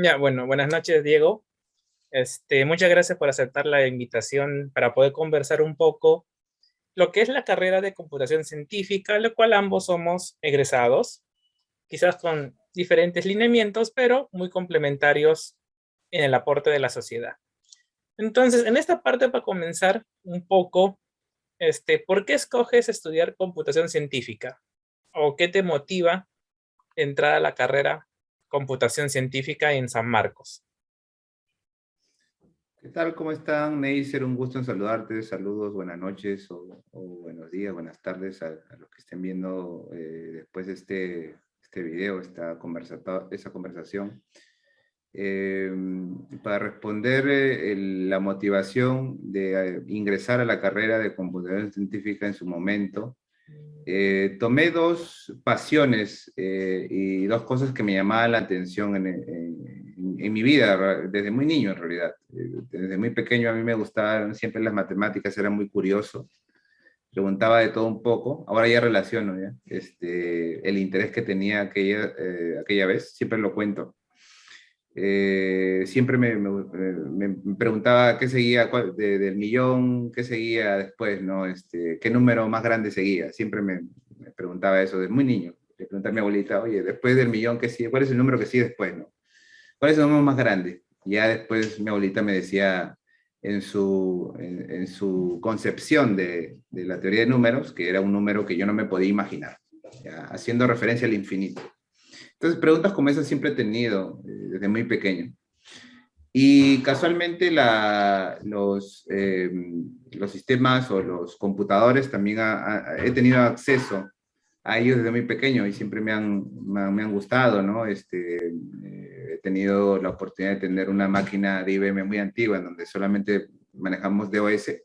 Ya, bueno, buenas noches, Diego. Muchas gracias por aceptar la invitación para poder conversar un poco lo que es la carrera de computación científica, lo cual ambos somos egresados, quizás con diferentes lineamientos, pero muy complementarios en el aporte de la sociedad. Entonces, en esta parte, para comenzar un poco, ¿por qué escoges estudiar computación científica? ¿O qué te motiva a entrar a la carrera computación científica en San Marcos? ¿Qué tal? ¿Cómo están, Neisser? Un gusto en saludarte. Saludos, buenas noches o buenos días, buenas tardes a los que estén viendo después de este video, esa conversación. Eh, para responder la motivación de ingresar a la carrera de computación científica en su momento, tomé dos pasiones y dos cosas que me llamaban la atención en mi vida, desde muy niño en realidad. Desde muy pequeño a mí me gustaban siempre las matemáticas, era muy curioso, preguntaba de todo un poco. Ahora ya relaciono ¿ya? El interés que tenía aquella vez, siempre lo cuento. Siempre me preguntaba qué seguía del millón, qué seguía después, ¿no? Qué número más grande seguía. Siempre me preguntaba eso desde muy niño. Le preguntaba a mi abuelita, oye, después del millón, ¿qué sigue? ¿Cuál es el número que sigue después, no? ¿Cuál es el número más grande? Y ya después mi abuelita me decía en su concepción de la teoría de números, que era un número que yo no me podía imaginar, ya, haciendo referencia al infinito. Entonces, preguntas como esas siempre he tenido desde muy pequeño. Y casualmente los sistemas o los computadores también he tenido acceso a ellos desde muy pequeño y siempre me han gustado, ¿no? He tenido la oportunidad de tener una máquina de IBM muy antigua en donde solamente manejamos DOS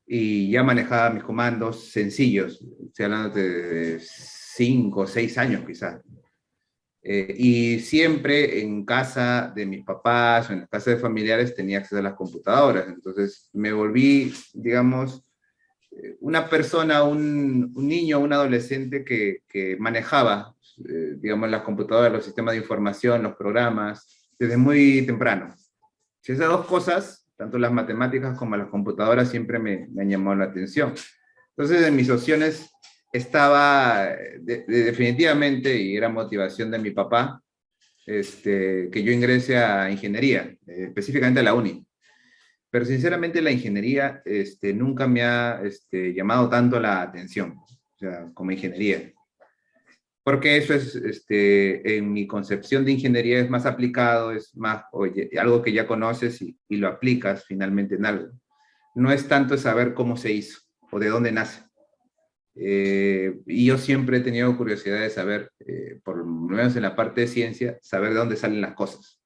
y ya manejaba mis comandos sencillos, estoy hablando de 5 o 6 años quizás. Y siempre en casa de mis papás o en la casa de familiares tenía acceso a las computadoras. Entonces me volví, digamos, una persona, un niño, un adolescente que manejaba, digamos, las computadoras, los sistemas de información, los programas, desde muy temprano. Si esas dos cosas, tanto las matemáticas como las computadoras, siempre me han llamado la atención. Entonces, en mis opciones estaba definitivamente, y era motivación de mi papá, que yo ingrese a ingeniería, específicamente a la uni. Pero sinceramente la ingeniería nunca me ha llamado tanto la atención, o sea, como ingeniería. Porque eso es, en mi concepción de ingeniería es más aplicado, es más, oye, algo que ya conoces y lo aplicas finalmente en algo. No es tanto saber cómo se hizo o de dónde nace. Y yo siempre he tenido curiosidad de saber, por lo menos en la parte de ciencia, saber de dónde salen las cosas.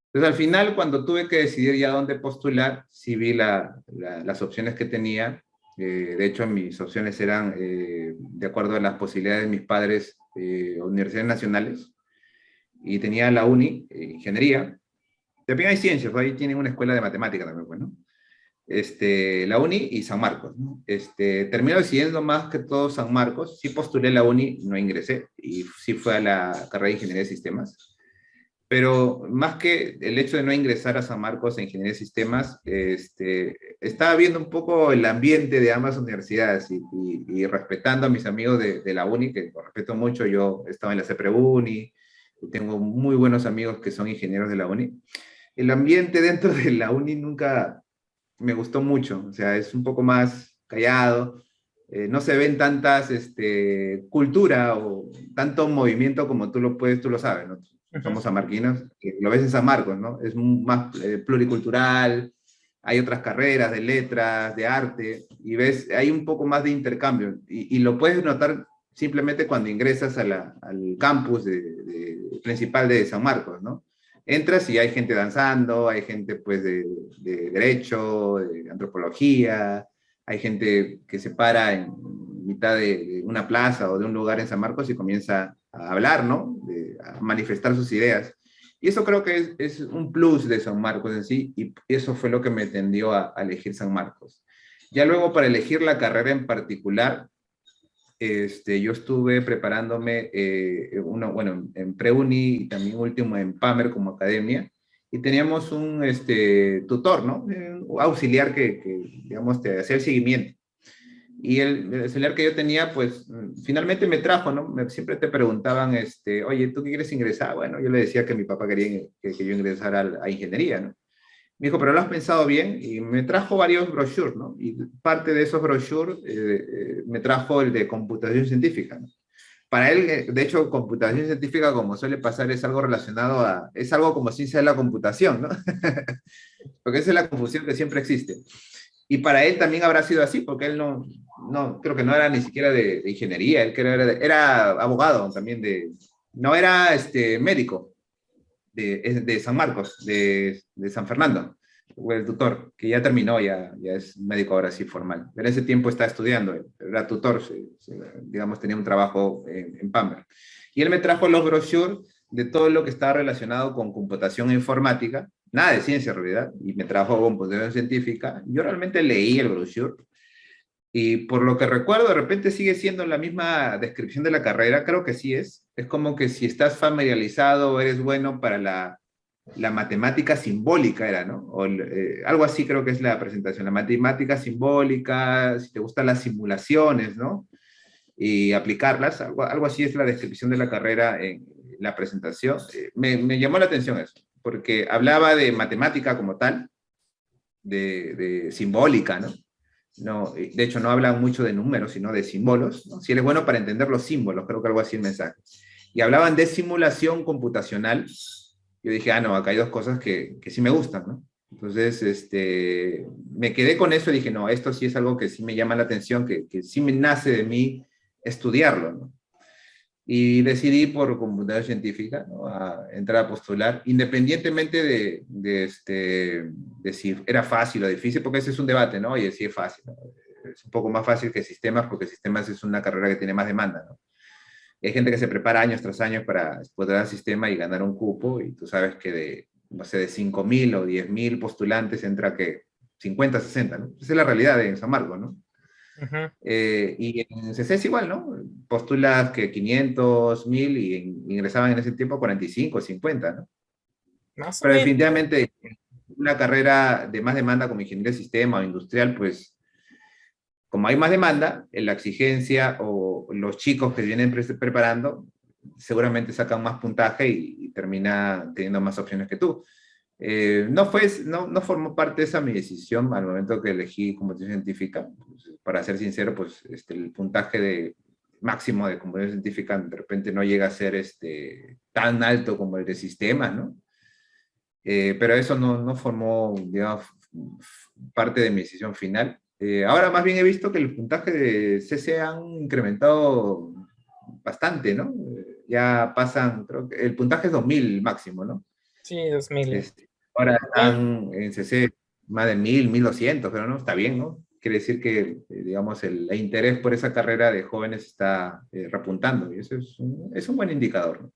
Entonces, al final, cuando tuve que decidir ya dónde postular, sí vi las opciones que tenía. De hecho, mis opciones eran, de acuerdo a las posibilidades de mis padres, universidades nacionales. Y tenía la uni, ingeniería. También hay ciencias, ahí tienen una escuela de matemática también, pues, ¿no? La uni y San Marcos, ¿no? Termino decidiendo más que todo San Marcos. Sí postulé la uni, no ingresé, y sí fue a la carrera de Ingeniería de Sistemas. Pero más que el hecho de no ingresar a San Marcos en Ingeniería de Sistemas, estaba viendo un poco el ambiente de ambas universidades y respetando a mis amigos de la uni, que los respeto mucho. Yo estaba en la CEPREUNI, y tengo muy buenos amigos que son ingenieros de la uni. El ambiente dentro de la uni nunca me gustó mucho, o sea, es un poco más callado, no se ven tantas cultura o tanto movimiento como tú lo sabes, ¿no? Ujú. Somos samarquinos, que lo ves en San Marcos, ¿no? Es más pluricultural, hay otras carreras de letras, de arte, y ves, hay un poco más de intercambio, y lo puedes notar simplemente cuando ingresas al campus principal de San Marcos, ¿no? Entras y hay gente danzando, hay gente pues de derecho, de antropología, hay gente que se para en mitad de una plaza o de un lugar en San Marcos y comienza a hablar, ¿no? A manifestar sus ideas. Y eso creo que es un plus de San Marcos en sí, y eso fue lo que me tendió a elegir San Marcos. Ya luego para elegir la carrera en particular, yo estuve preparándome, bueno, en pre-uni y también último en PAMER como academia, y teníamos un tutor, ¿no? Un auxiliar digamos, te hacía el seguimiento. Y el auxiliar que yo tenía, pues, finalmente me trajo, ¿no? Siempre te preguntaban, oye, ¿tú qué quieres ingresar? Bueno, yo le decía que mi papá quería que yo ingresara a ingeniería, ¿no? Me dijo, pero lo has pensado bien, y me trajo varios brochures, ¿no? Y parte de esos brochures me trajo el de computación científica, ¿no? Para él, de hecho, computación científica, como suele pasar, es algo relacionado es algo como ciencia de la computación, ¿no? Porque esa es la confusión que siempre existe. Y para él también habrá sido así, porque él creo que no era ni siquiera de ingeniería, él era abogado también no era médico, de San Marcos, de San Fernando, o el tutor, que ya terminó, ya es médico ahora sí formal. Pero en ese tiempo estaba estudiando, era tutor, digamos, tenía un trabajo en Pamber. Y él me trajo los brochures de todo lo que estaba relacionado con computación e informática, nada de ciencia en realidad, y me trajo computación científica. Yo realmente leí el brochure y por lo que recuerdo, de repente sigue siendo la misma descripción de la carrera, creo que sí es. Es como que si estás familiarizado, eres bueno para la matemática simbólica, era, ¿no? Algo así creo que es la presentación, la matemática simbólica, si te gustan las simulaciones, ¿no? Y aplicarlas, algo así es la descripción de la carrera en la presentación. Me llamó la atención eso, porque hablaba de matemática como tal, de simbólica, ¿no? No, de hecho, no hablan mucho de números, sino de símbolos, ¿no? Si eres bueno para entender los símbolos, creo que algo así el mensaje. Y hablaban de simulación computacional. Yo dije, no, acá hay dos cosas que sí me gustan, ¿no? Entonces, me quedé con eso y dije, no, esto sí es algo que sí me llama la atención, que sí me nace de mí estudiarlo, ¿no? Y decidí por computación científica, ¿no? A entrar a postular, independientemente de si era fácil o difícil, porque ese es un debate, ¿no? Oye, sí es fácil, ¿no? Es un poco más fácil que sistemas, porque sistemas es una carrera que tiene más demanda, ¿no? Hay gente que se prepara años tras años para poder al sistema y ganar un cupo, y tú sabes que no sé, de 5.000 o 10.000 postulantes entra que 50, 60, ¿no? Esa es la realidad de San Marcos, ¿no? Ujú. Y en CC es igual, ¿no? Postulas que 500, 1000 y ingresaban en ese tiempo 45, 50, ¿no? Más o Pero menos. definitivamente una carrera de más demanda como ingeniería de sistema o industrial, pues como hay más demanda, la exigencia o los chicos que vienen preparando seguramente sacan más puntaje y termina teniendo más opciones que tú. No formó parte de esa mi decisión al momento que elegí computación científica. Pues, para ser sincero, pues el puntaje máximo de computación científica de repente no llega a ser tan alto como el de sistemas, ¿no? Pero eso no formó, digamos, parte de mi decisión final. Ahora más bien he visto que el puntaje de CC han incrementado bastante, ¿no? Ya pasan, creo que el puntaje es 2000 máximo, ¿no? Sí, 2000. Ahora Bueno, están en CC más de 1000, 1200, pero no, está bien, ¿no? Quiere decir que, digamos, el interés por esa carrera de jóvenes está repuntando, y eso es un buen indicador, ¿no?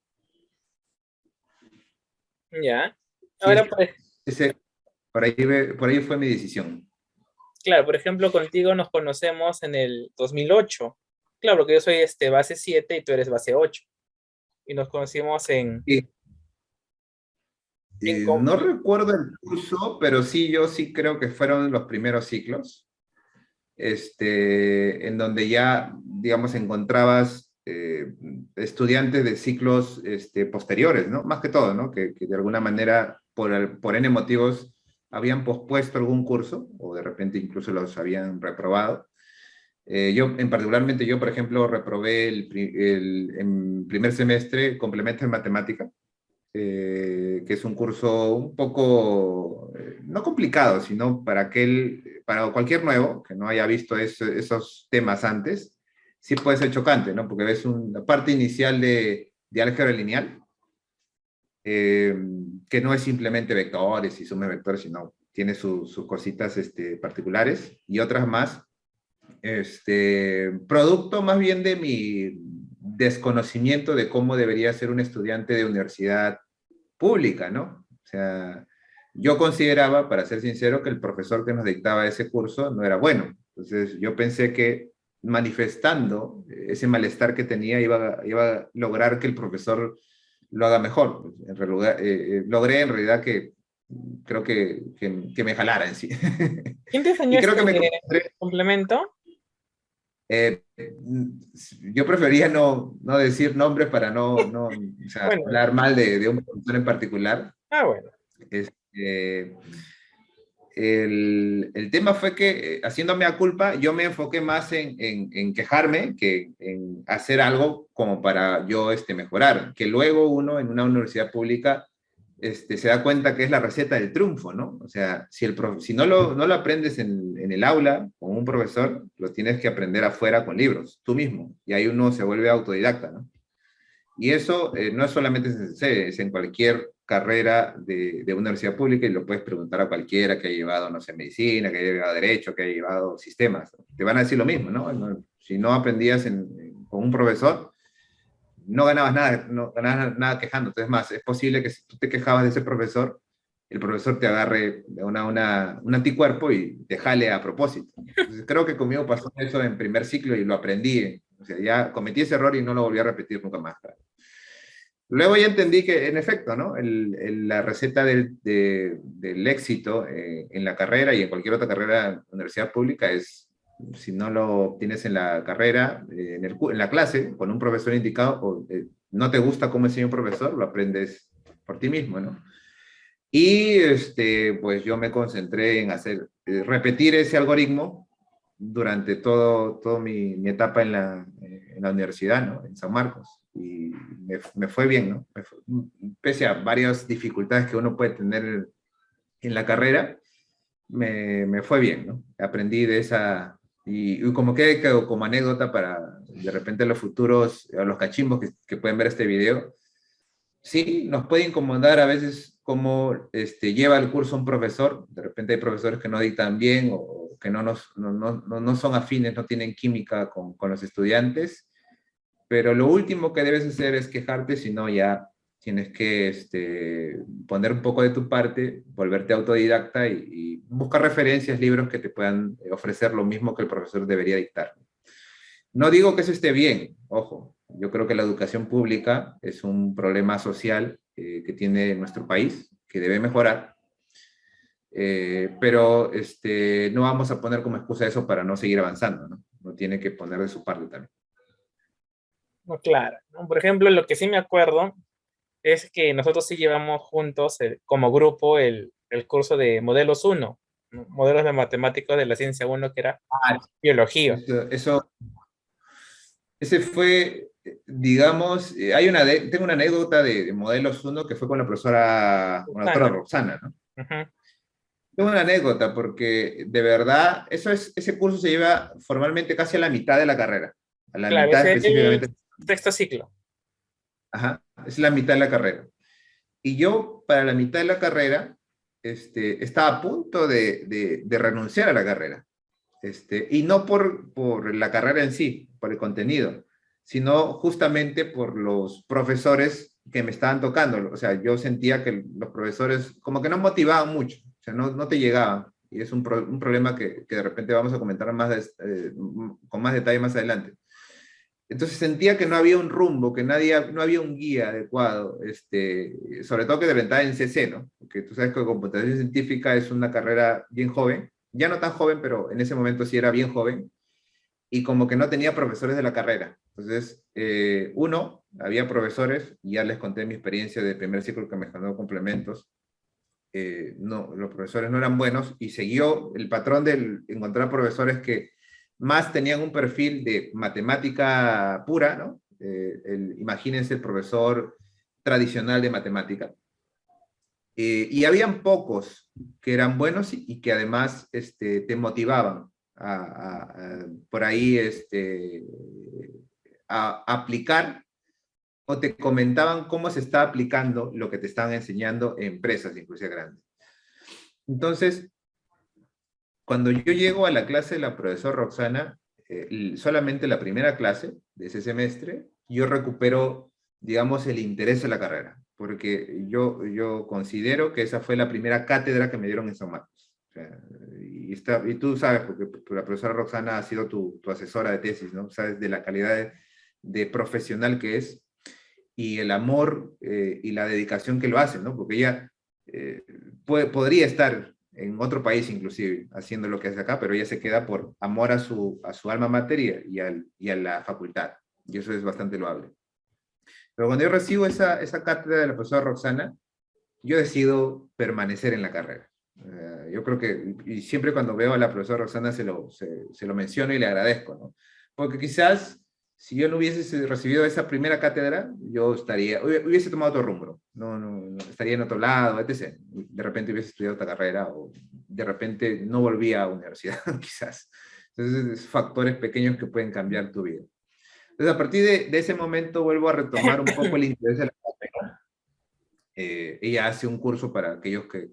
ya. Sí, Ahora, pues, ese, por ahí fue mi decisión. claro, por ejemplo, contigo nos conocemos en el 2008. Claro, porque yo soy base 7 y tú eres base 8. Y nos conocimos Sí, en no recuerdo el curso, pero sí, yo sí creo que fueron los primeros ciclos, en donde ya, digamos, encontrabas estudiantes de ciclos posteriores, ¿no? Más que todo, ¿no? Que de alguna manera, por N motivos, habían pospuesto algún curso, o de repente incluso los habían reprobado. Particularmente yo, por ejemplo, reprobé en primer semestre complemento en matemática, que es un curso un poco, no complicado, sino para cualquier nuevo que no haya visto esos temas antes, sí puede ser chocante, ¿no? Porque ves una parte inicial de álgebra lineal, eh, que no es simplemente vectores y sumas de vectores, sino tiene sus cositas particulares y otras más. Producto más bien de mi desconocimiento de cómo debería ser un estudiante de universidad pública, ¿no? O sea, yo consideraba, para ser sincero, que el profesor que nos dictaba ese curso no era bueno. Entonces, yo pensé que manifestando ese malestar que tenía, iba a lograr que el profesor lo haga mejor. Logré en realidad que creo que me jalara en sí. ¿Quién te enseñó Y creo este que me concentré. complemento? eh, yo prefería no decir nombres para o sea, Bueno, hablar mal de un profesor en particular. bueno. Este, el tema fue que, haciéndome a culpa, yo me enfoqué más en quejarme que en hacer algo como para yo mejorar. Que luego uno en una universidad pública se da cuenta que es la receta del triunfo, ¿no? O sea, si no lo aprendes en el aula con un profesor, lo tienes que aprender afuera con libros, tú mismo. Y ahí uno se vuelve autodidacta, ¿no? Y eso no es solamente en CCC, es en cualquier carrera de universidad pública y lo puedes preguntar a cualquiera que haya llevado, no sé, medicina, que haya llevado derecho, que haya llevado sistemas. Te van a decir lo mismo, ¿no? Si no aprendías con un profesor, no ganabas nada, no ganabas nada quejándote. Es más, es posible que si tú te quejabas de ese profesor, el profesor te agarre un anticuerpo y te jale a propósito. Entonces, creo que conmigo pasó eso en primer ciclo y lo aprendí. O sea, ya cometí ese error y no lo volví a repetir nunca más. Luego ya entendí que, en efecto, ¿no? La receta del éxito en la carrera y en cualquier otra carrera en universidad pública es, si no lo obtienes en la carrera, en la clase, con un profesor indicado, o no te gusta cómo enseña un profesor, lo aprendes por ti mismo, ¿no? Y pues yo me concentré en repetir ese algoritmo durante todo mi etapa en la universidad, ¿no? En San Marcos. Y me fue bien, ¿no? Pese a varias dificultades que uno puede tener en la carrera, me fue bien, ¿no? Aprendí de esa, y como que quedó como anécdota para de repente los futuros, a los cachimbos que pueden ver este video, sí, nos puede incomodar a veces cómo lleva el curso un profesor. De repente hay profesores que no dictan bien o que no son afines, no tienen química con los estudiantes. Pero lo último que debes hacer es quejarte, si no ya tienes que poner un poco de tu parte, volverte autodidacta y buscar referencias, libros que te puedan ofrecer lo mismo que el profesor debería dictar. No digo que eso esté bien, ojo, yo creo que la educación pública es un problema social que tiene nuestro país, que debe mejorar, pero no vamos a poner como excusa eso para no seguir avanzando, ¿no? Uno tiene que poner de su parte también. No, claro, ¿no? Por ejemplo, lo que sí me acuerdo es que nosotros sí llevamos juntos como grupo el curso de modelos uno, ¿no? Modelos de matemáticos de la ciencia uno, que era Ah, biología. ese fue, digamos, tengo una anécdota de Modelos uno que fue con la doctora Susana. Roxana, ¿no? Ujú. Tengo una anécdota porque de verdad, ese curso se lleva formalmente casi a la mitad de la carrera, a la Claro, mitad ese es el específicamente, sexto ciclo. ajá, es la mitad de la carrera. Y yo, para la mitad de la carrera, estaba a punto de renunciar a la carrera. Y no por la carrera en sí, por el contenido, sino justamente por los profesores que me estaban tocando. O sea, yo sentía que los profesores como que no motivaban mucho, o sea, no te llegaban. Y es un problema que de repente vamos a comentar con más detalle más adelante. Entonces sentía que no había un rumbo, que no había un guía adecuado, sobre todo que de verdad en CC, ¿no? Porque tú sabes que computación científica es una carrera bien joven, ya no tan joven, pero en ese momento sí era bien joven, y como que no tenía profesores de la carrera. Entonces, había profesores, y ya les conté mi experiencia de primer ciclo que me ganó complementos, no, los profesores no eran buenos, y siguió el patrón de encontrar profesores que más tenían un perfil de matemática pura, ¿no? Imagínense el profesor tradicional de matemática. Y habían pocos que eran buenos y que además te motivaban por ahí a aplicar o te comentaban cómo se está aplicando lo que te estaban enseñando en empresas, inclusive grandes. Entonces, cuando yo llego a la clase de la profesora Roxana, solamente la primera clase de ese semestre, yo recupero, digamos, el interés en la carrera, porque yo considero que esa fue la primera cátedra que me dieron en San Marcos. O sea, y tú sabes, porque la profesora Roxana ha sido tu asesora de tesis, ¿no? Sabes de la calidad de profesional que es y el amor y la dedicación que lo hace, ¿no? Porque ella podría estar en otro país inclusive haciendo lo que hace acá, pero ella se queda por amor a su alma mater y a la facultad. Y eso es bastante loable. Pero cuando yo recibo esa cátedra de la profesora Roxana, yo decido permanecer en la carrera. Yo creo que, y siempre cuando veo a la profesora Roxana se lo menciono y le agradezco, ¿no? Porque quizás si yo no hubiese recibido esa primera cátedra, yo hubiese tomado otro rumbo, no, estaría en otro lado, etc. De repente hubiese estudiado otra carrera o de repente no volvía a la universidad, quizás. Entonces, factores pequeños que pueden cambiar tu vida. Entonces, a partir de ese momento vuelvo a retomar un poco el interés de la carrera. Ella hace un curso para aquellos que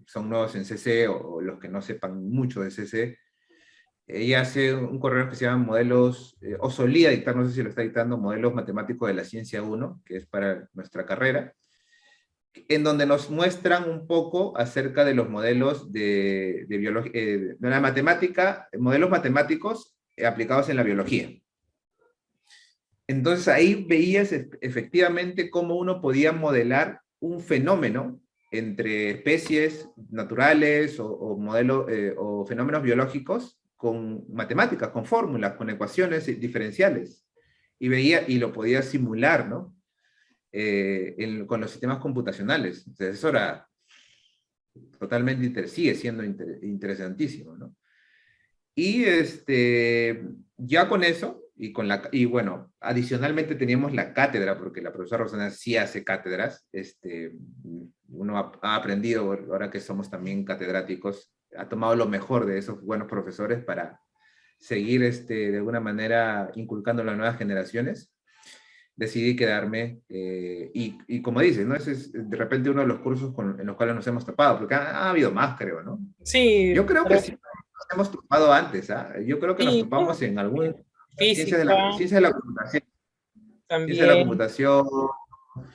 son nuevos en CC o los que no sepan mucho de CC. Ella hace un correo que se llama modelos, o solía dictar, no sé si lo está dictando, modelos matemáticos de la ciencia 1, que es para nuestra carrera, en donde nos muestran un poco acerca de los modelos de biología, de la matemática, modelos matemáticos aplicados en la biología. Entonces ahí veías efectivamente cómo uno podía modelar un fenómeno entre especies naturales o fenómenos biológicos con matemáticas, con fórmulas, con ecuaciones diferenciales. Y lo podía simular, ¿no? Con los sistemas computacionales. Entonces eso era totalmente, sigue siendo interesantísimo, ¿no? Y ya con eso, y bueno, adicionalmente teníamos la cátedra, porque la profesora Rosana sí hace cátedras, uno ha aprendido, ahora que somos también catedráticos, ha tomado lo mejor de esos buenos profesores para seguir de alguna manera inculcando a las nuevas generaciones. Decidí quedarme, y como dices, ¿no? Ese es de repente uno de los cursos en los cuales nos hemos tapado, porque ha habido más, creo, ¿no? Sí, Yo creo que pero sí nos hemos topado antes, ¿ah? Yo creo que nos sí, topamos en algún física ciencia de la computación, ciencia de la también. computación,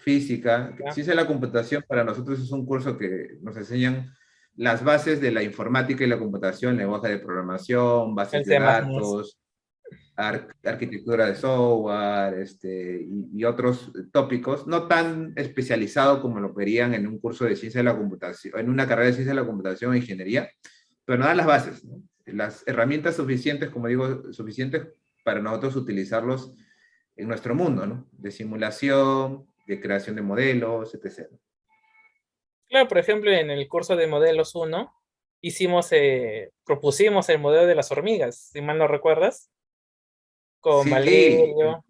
física. ¿Ya? Ciencia de la computación para nosotros es un curso que nos enseñan las bases de la informática y la computación, lenguaje de programación, bases El de C++. datos, arquitectura de software, y otros tópicos, no tan especializado como lo verían en un curso de ciencia de la computación, en una carrera de ciencia de la computación o ingeniería, pero nos dan las bases, ¿no? Las herramientas suficientes, como digo, suficientes para nosotros utilizarlos en nuestro mundo, ¿no? De simulación, de creación de modelos, etc. Claro, por ejemplo, en el curso de modelos 1 propusimos el modelo de las hormigas, si mal no recuerdas, con Sí, Valerio.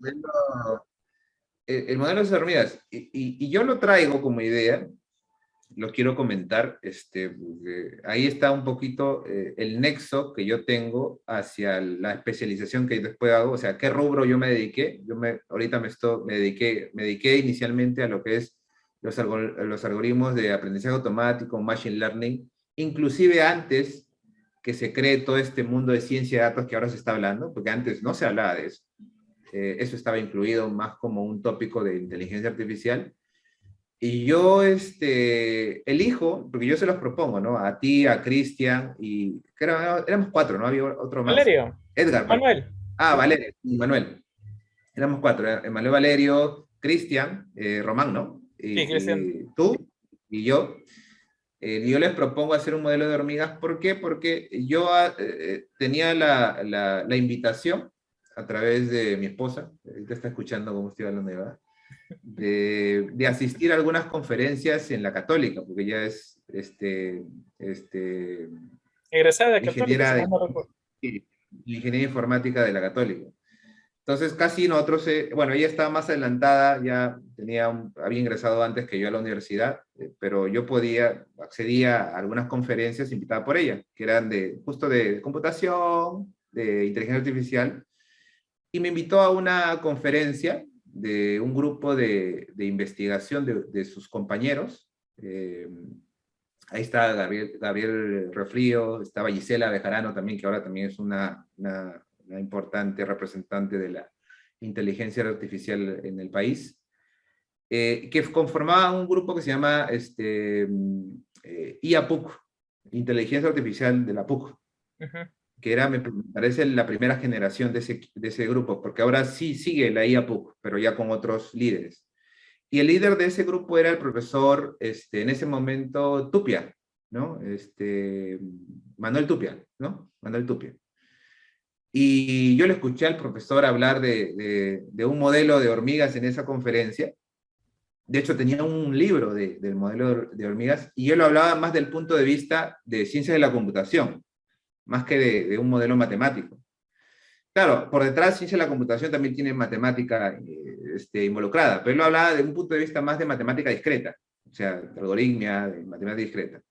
el modelo de hormigas, y yo lo traigo como idea, lo quiero comentar, porque ahí está un poquito el nexo que yo tengo hacia la especialización que después hago, o sea, qué rubro yo me dediqué. Ahorita me dediqué inicialmente a lo que es los algoritmos de aprendizaje automático, machine learning, inclusive antes que se cree todo este mundo de ciencia de datos que ahora se está hablando, porque antes no se hablaba de eso. Eso estaba incluido más como un tópico de inteligencia artificial. Y yo elijo, porque yo se los propongo, ¿no? A ti, a Cristian, y éramos cuatro, ¿no? Había otro más. Valerio, Edgar, perdón. Manuel. Ah, Valerio y Manuel. Éramos cuatro, Manuel, Valerio, Cristian, Román, ¿no? Sí, Cristian. Y tú y yo. Y yo les propongo hacer un modelo de hormigas. ¿Por qué? Porque yo tenía la invitación a través de mi esposa, ahorita está escuchando cómo estoy hablando de ¿verdad? De asistir a algunas conferencias en la Católica, porque ella es Egresada de Católica, si ingeniera, mal no recuerdo. ingeniería informática de la Católica. Entonces, casi nosotros, bueno, ella estaba más adelantada, ya había ingresado antes que yo a la universidad, pero yo accedía a algunas conferencias invitadas por ella, que eran justo de computación, de inteligencia artificial, y me invitó a una conferencia de un grupo de investigación de sus compañeros. Ahí está Gabriel Refrío, estaba Gisela Bejarano también, que ahora también es una importante representante de la inteligencia artificial en el país, que conformaba un grupo que se llama IAPUC, inteligencia artificial de la PUC, Ujú. que era, me parece, la primera generación de ese grupo, porque ahora sí sigue la IA PUC, pero ya con otros líderes. Y el líder de ese grupo era el profesor, en ese momento, Tupia, ¿no? Manuel Tupia, ¿no? Manuel Tupia. Y yo le escuché al profesor hablar de un modelo de hormigas en esa conferencia. De hecho, tenía un libro del modelo de hormigas, y él lo hablaba más del punto de vista de ciencia de la computación, más que de un modelo matemático. Claro, por detrás, ciencia de la computación también tiene matemática involucrada, pero él lo hablaba de un punto de vista más de matemática discreta, o sea, de algoritmia, de matemática discreta.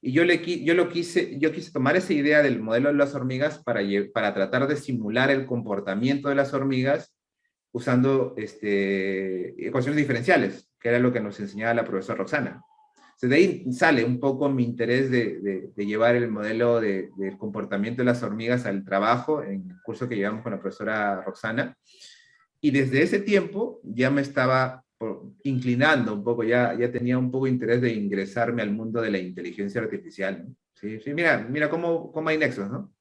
Y yo quise tomar esa idea del modelo de las hormigas para tratar de simular el comportamiento de las hormigas usando ecuaciones diferenciales, que era lo que nos enseñaba la profesora Roxana. Entonces, de ahí sale un poco mi interés de llevar el modelo del comportamiento de las hormigas al trabajo en el curso que llevamos con la profesora Roxana. Y desde ese tiempo ya me estaba inclinando un poco, ya tenía un poco de interés de ingresarme al mundo de la inteligencia artificial, ¿no? Sí, sí, mira cómo hay nexos, ¿no?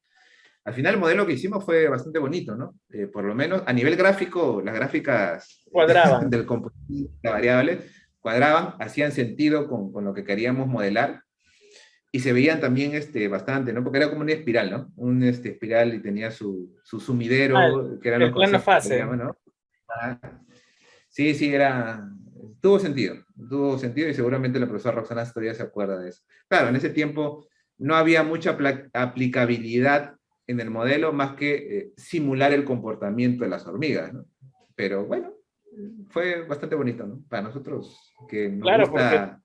Al final el modelo que hicimos fue bastante bonito, ¿no? Por lo menos a nivel gráfico, las gráficas Cuadraban. del componente de variables cuadraban, hacían sentido con lo que queríamos modelar, y se veían también bastante, ¿no? Porque era como una espiral, ¿no? Un espiral, y tenía su Ah, sumidero, que eran los el plano conceptos que le fase. llaman, ¿no? Ah, sí, sí, tuvo sentido, y seguramente la profesora Roxana todavía se acuerda de eso. Claro, en ese tiempo no había mucha aplicabilidad en el modelo, más que simular el comportamiento de las hormigas, ¿no? Pero bueno, fue bastante bonito, ¿no? Para nosotros que nos Claro, porque gusta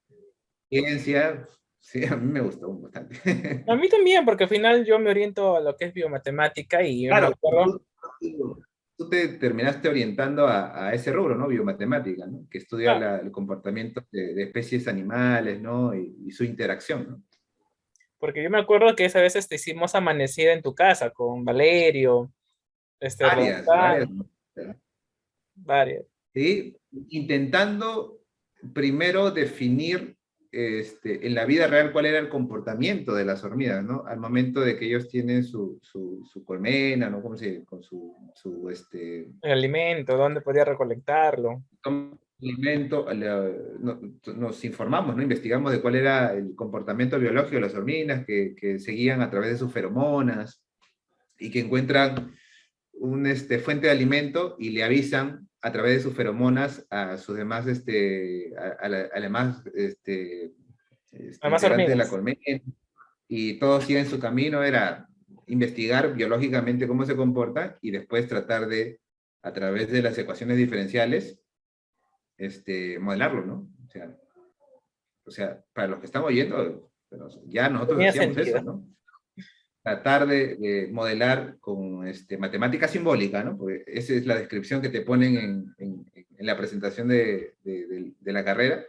ciencia, sí, a mí me gustó bastante. a mí también, porque al final yo me oriento a lo que es biomatemática y yo me Claro, recuerdo, tú te terminaste orientando a ese rubro, ¿no? Biomatemática, ¿no? Que estudia ah, el comportamiento de especies animales, ¿no? Y su interacción, ¿no? porque yo me acuerdo que esa vez hicimos amanecida en tu casa con Valerio, Varias, Roldán, ¿no? varios. ¿Sí? Intentando primero definir en la vida real cuál era el comportamiento de las hormigas, ¿no? Al momento de que ellos tienen su colmena, ¿no? ¿Cómo se dice? Con El alimento, dónde podía recolectarlo. toman alimento, nos informamos, ¿no? Investigamos de cuál era el comportamiento biológico de las hormigas, que seguían a través de sus feromonas, y que encuentran fuente de alimento y le avisan a través de sus feromonas a sus demás, a demás Además, integrantes de la hormigas. colmena, y todos siguen su camino. Era investigar biológicamente cómo se comporta, y después tratar de, a través de las ecuaciones diferenciales, modelarlo, ¿no? Para los que estamos oyendo, pero ya nosotros Tenía hacíamos eso, sentido. ¿no? Tratar de modelar con matemática simbólica, ¿no? Porque esa es la descripción que te ponen en la presentación de la carrera,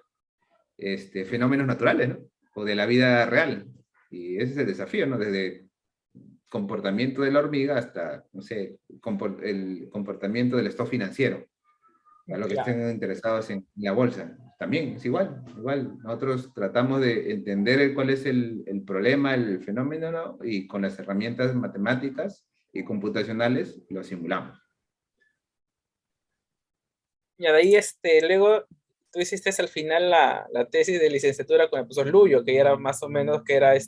fenómenos naturales, ¿no? O de la vida real. Y ese es el desafío, ¿no? Desde comportamiento de la hormiga hasta, no sé, el comportamiento del stock financiero, para los que Claro. estén interesados en la bolsa. También es igual. Nosotros tratamos de entender cuál es el problema, el fenómeno, ¿no? Y con las herramientas matemáticas y computacionales lo simulamos. Y de ahí, luego tú hiciste al final la tesis de licenciatura con el profesor Luyo, que ya era más o menos que era el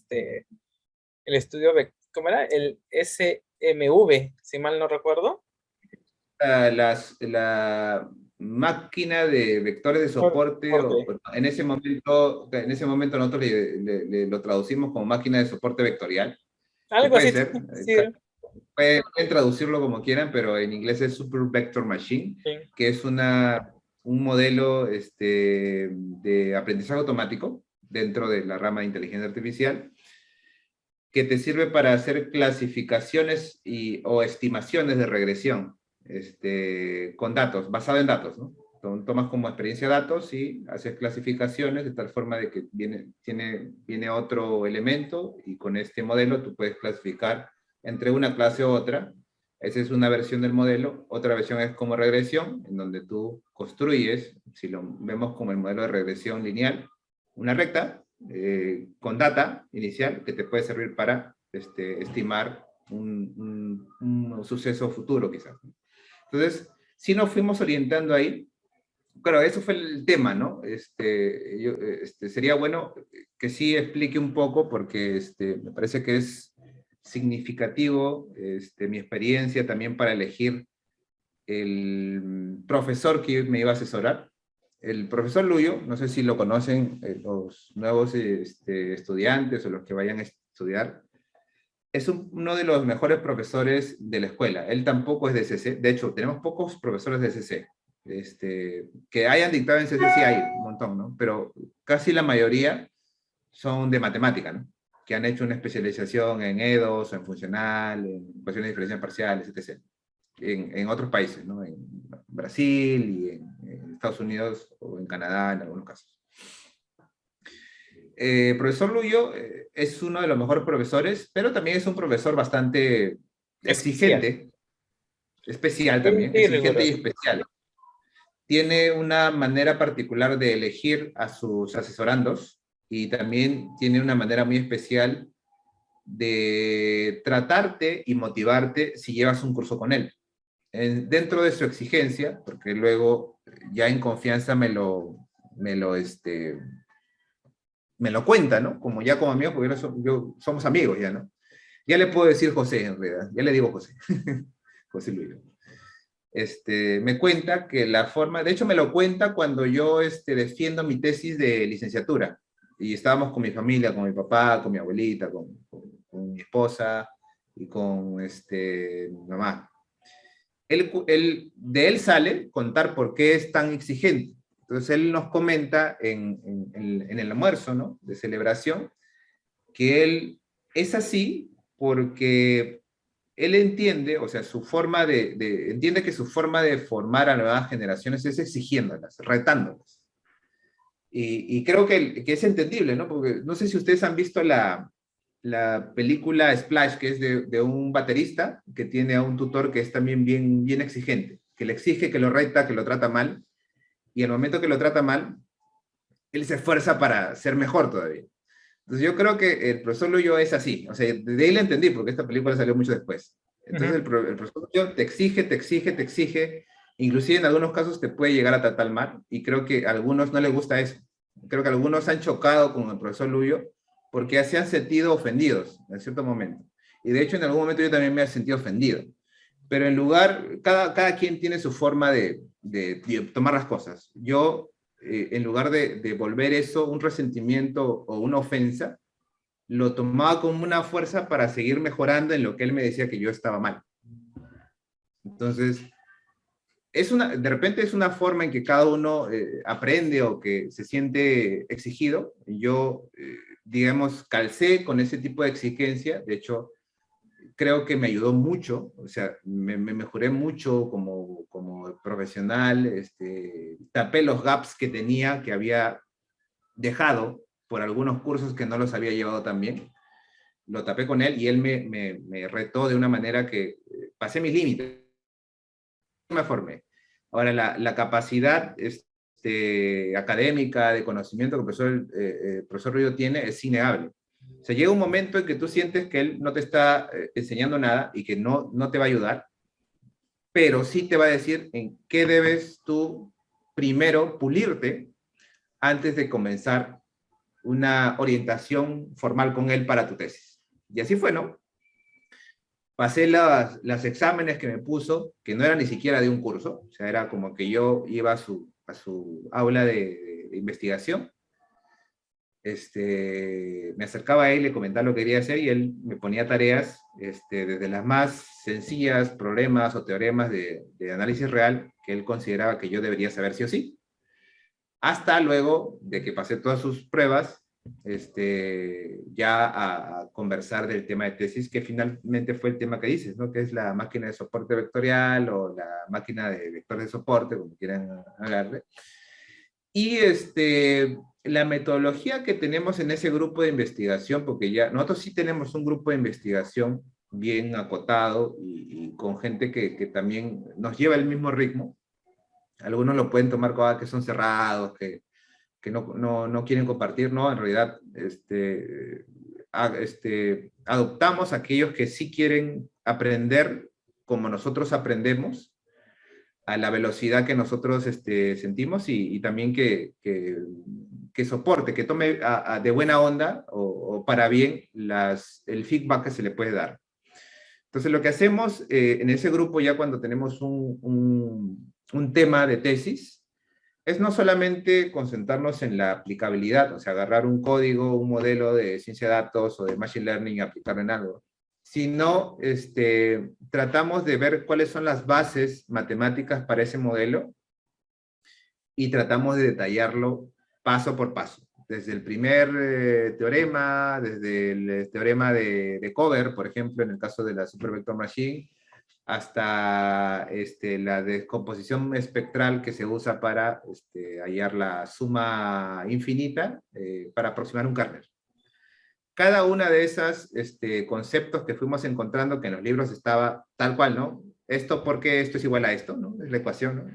estudio, ¿cómo era? El SMV, si mal no recuerdo. La máquina de vectores de soporte, Corte. en ese momento nosotros lo traducimos como máquina de soporte vectorial, que Algo puede así, ser, sí, pueden traducirlo como quieran, pero en inglés es Super Vector Machine, sí. que es un modelo de aprendizaje automático dentro de la rama de inteligencia artificial, que te sirve para hacer clasificaciones o estimaciones de regresión, con datos, basado en datos, ¿no? Tomas como experiencia datos y haces clasificaciones de tal forma de que viene otro elemento, y con este modelo tú puedes clasificar entre una clase u otra. Esa es una versión del modelo. Otra versión es como regresión, en donde tú construyes, si lo vemos como el modelo de regresión lineal, una recta, con data inicial que te puede servir para estimar un suceso futuro quizás. Entonces, sí nos fuimos orientando ahí. Claro, eso fue el tema, ¿no? Sería bueno que sí explique un poco porque me parece que es significativo mi experiencia también para elegir el profesor que me iba a asesorar. El profesor Luyo, no sé si lo conocen los nuevos estudiantes o los que vayan a estudiar, es uno de los mejores profesores de la escuela. Él tampoco es de CC. De hecho, tenemos pocos profesores de CC. Que hayan dictado en CC sí hay un montón, ¿no? Pero casi la mayoría son de matemática, ¿no? Que han hecho una especialización en EDOS, en funcional, en ecuaciones de diferencias parciales, etc. En otros países, ¿no? En Brasil y en Estados Unidos o en Canadá en algunos casos. Profesor Luyo es uno de los mejores profesores, pero también es un profesor bastante exigente, especial también, Sí, exigente y riguroso. especial. Tiene una manera particular de elegir a sus asesorandos y también tiene una manera muy especial de tratarte y motivarte si llevas un curso con él. Dentro de su exigencia, porque luego ya en confianza me lo cuenta, ¿no? Como ya como amigo, porque somos amigos ya, ¿no? Ya le puedo decir José, en realidad. Ya le digo José. José Luis. Me cuenta que la forma, de hecho me lo cuenta cuando yo defiendo mi tesis de licenciatura. Y estábamos con mi familia, con mi papá, con mi abuelita, con mi esposa y con mi mamá. De él sale contar por qué es tan exigente. Entonces él nos comenta en el almuerzo, ¿no? De celebración, que él es así porque él entiende, o sea, entiende que su forma de formar a nuevas generaciones es exigiéndolas, retándolas. Y creo que es entendible, ¿no? Porque no sé si ustedes han visto la película Splash, que es de un baterista que tiene a un tutor que es también bien exigente, que le exige, que lo reta, que lo trata mal, y el momento que lo trata mal, él se esfuerza para ser mejor todavía. Entonces yo creo que el profesor Luyo es así, o sea, de ahí le entendí, porque esta película salió mucho después. Entonces el profesor Luyo te exige, te exige, te exige, inclusive en algunos casos te puede llegar a tratar mal, y creo que a algunos no les gusta eso. Creo que algunos han chocado con el profesor Luyo porque se han sentido ofendidos en cierto momento. Y de hecho en algún momento yo también me he sentido ofendido. Pero en lugar, cada quien tiene su forma de tomar las cosas. Yo en lugar de volver eso un resentimiento o una ofensa, lo tomaba como una fuerza para seguir mejorando en lo que él me decía que yo estaba mal. Entonces, de repente es una forma en que cada uno aprende o que se siente exigido. Yo, digamos, calcé con ese tipo de exigencia. De hecho, creo que me ayudó mucho, o sea, me mejoré mucho como profesional, tapé los gaps que tenía, que había dejado por algunos cursos que no los había llevado tan bien, lo tapé con él y él me retó de una manera que pasé mis límites, me formé. Ahora, la capacidad académica, de conocimiento que el profesor Ruido tiene es innegable. O sea, llega un momento en que tú sientes que él no te está enseñando nada y que no te va a ayudar, pero sí te va a decir en qué debes tú primero pulirte antes de comenzar una orientación formal con él para tu tesis. Y así fue, ¿no? Pasé los exámenes que me puso, que no era ni siquiera de un curso, o sea, era como que yo iba a su aula de investigación, me acercaba a él, le comentaba lo que quería hacer y él me ponía tareas desde las más sencillas, problemas o teoremas de análisis real que él consideraba que yo debería saber sí o sí, hasta luego de que pasé todas sus pruebas, ya a conversar del tema de tesis, que finalmente fue el tema que dices, ¿no? Que es la máquina de soporte vectorial o la máquina de vector de soporte, como quieran hablarle. Y la metodología que tenemos en ese grupo de investigación, porque ya nosotros sí tenemos un grupo de investigación bien acotado y con gente que también nos lleva el mismo ritmo. Algunos lo pueden tomar como que son cerrados, que que no quieren compartir, no, en realidad adoptamos a aquellos que sí quieren aprender como nosotros aprendemos, a la velocidad que nosotros sentimos y también que soporte, que tome de buena onda o para bien el feedback que se le puede dar. Entonces, lo que hacemos en ese grupo, ya cuando tenemos un tema de tesis, es no solamente concentrarnos en la aplicabilidad, o sea, agarrar un código, un modelo de ciencia de datos o de machine learning y aplicarlo en algo, sino tratamos de ver cuáles son las bases matemáticas para ese modelo y tratamos de detallarlo paso por paso. Desde el primer teorema, desde el teorema de Cover, por ejemplo, en el caso de la Supervector Machine, hasta la descomposición espectral que se usa para hallar la suma infinita para aproximar un kernel. Cada una de esas conceptos que fuimos encontrando, que en los libros estaba tal cual, ¿no? Esto porque esto es igual a esto, ¿no? Es la ecuación, ¿no?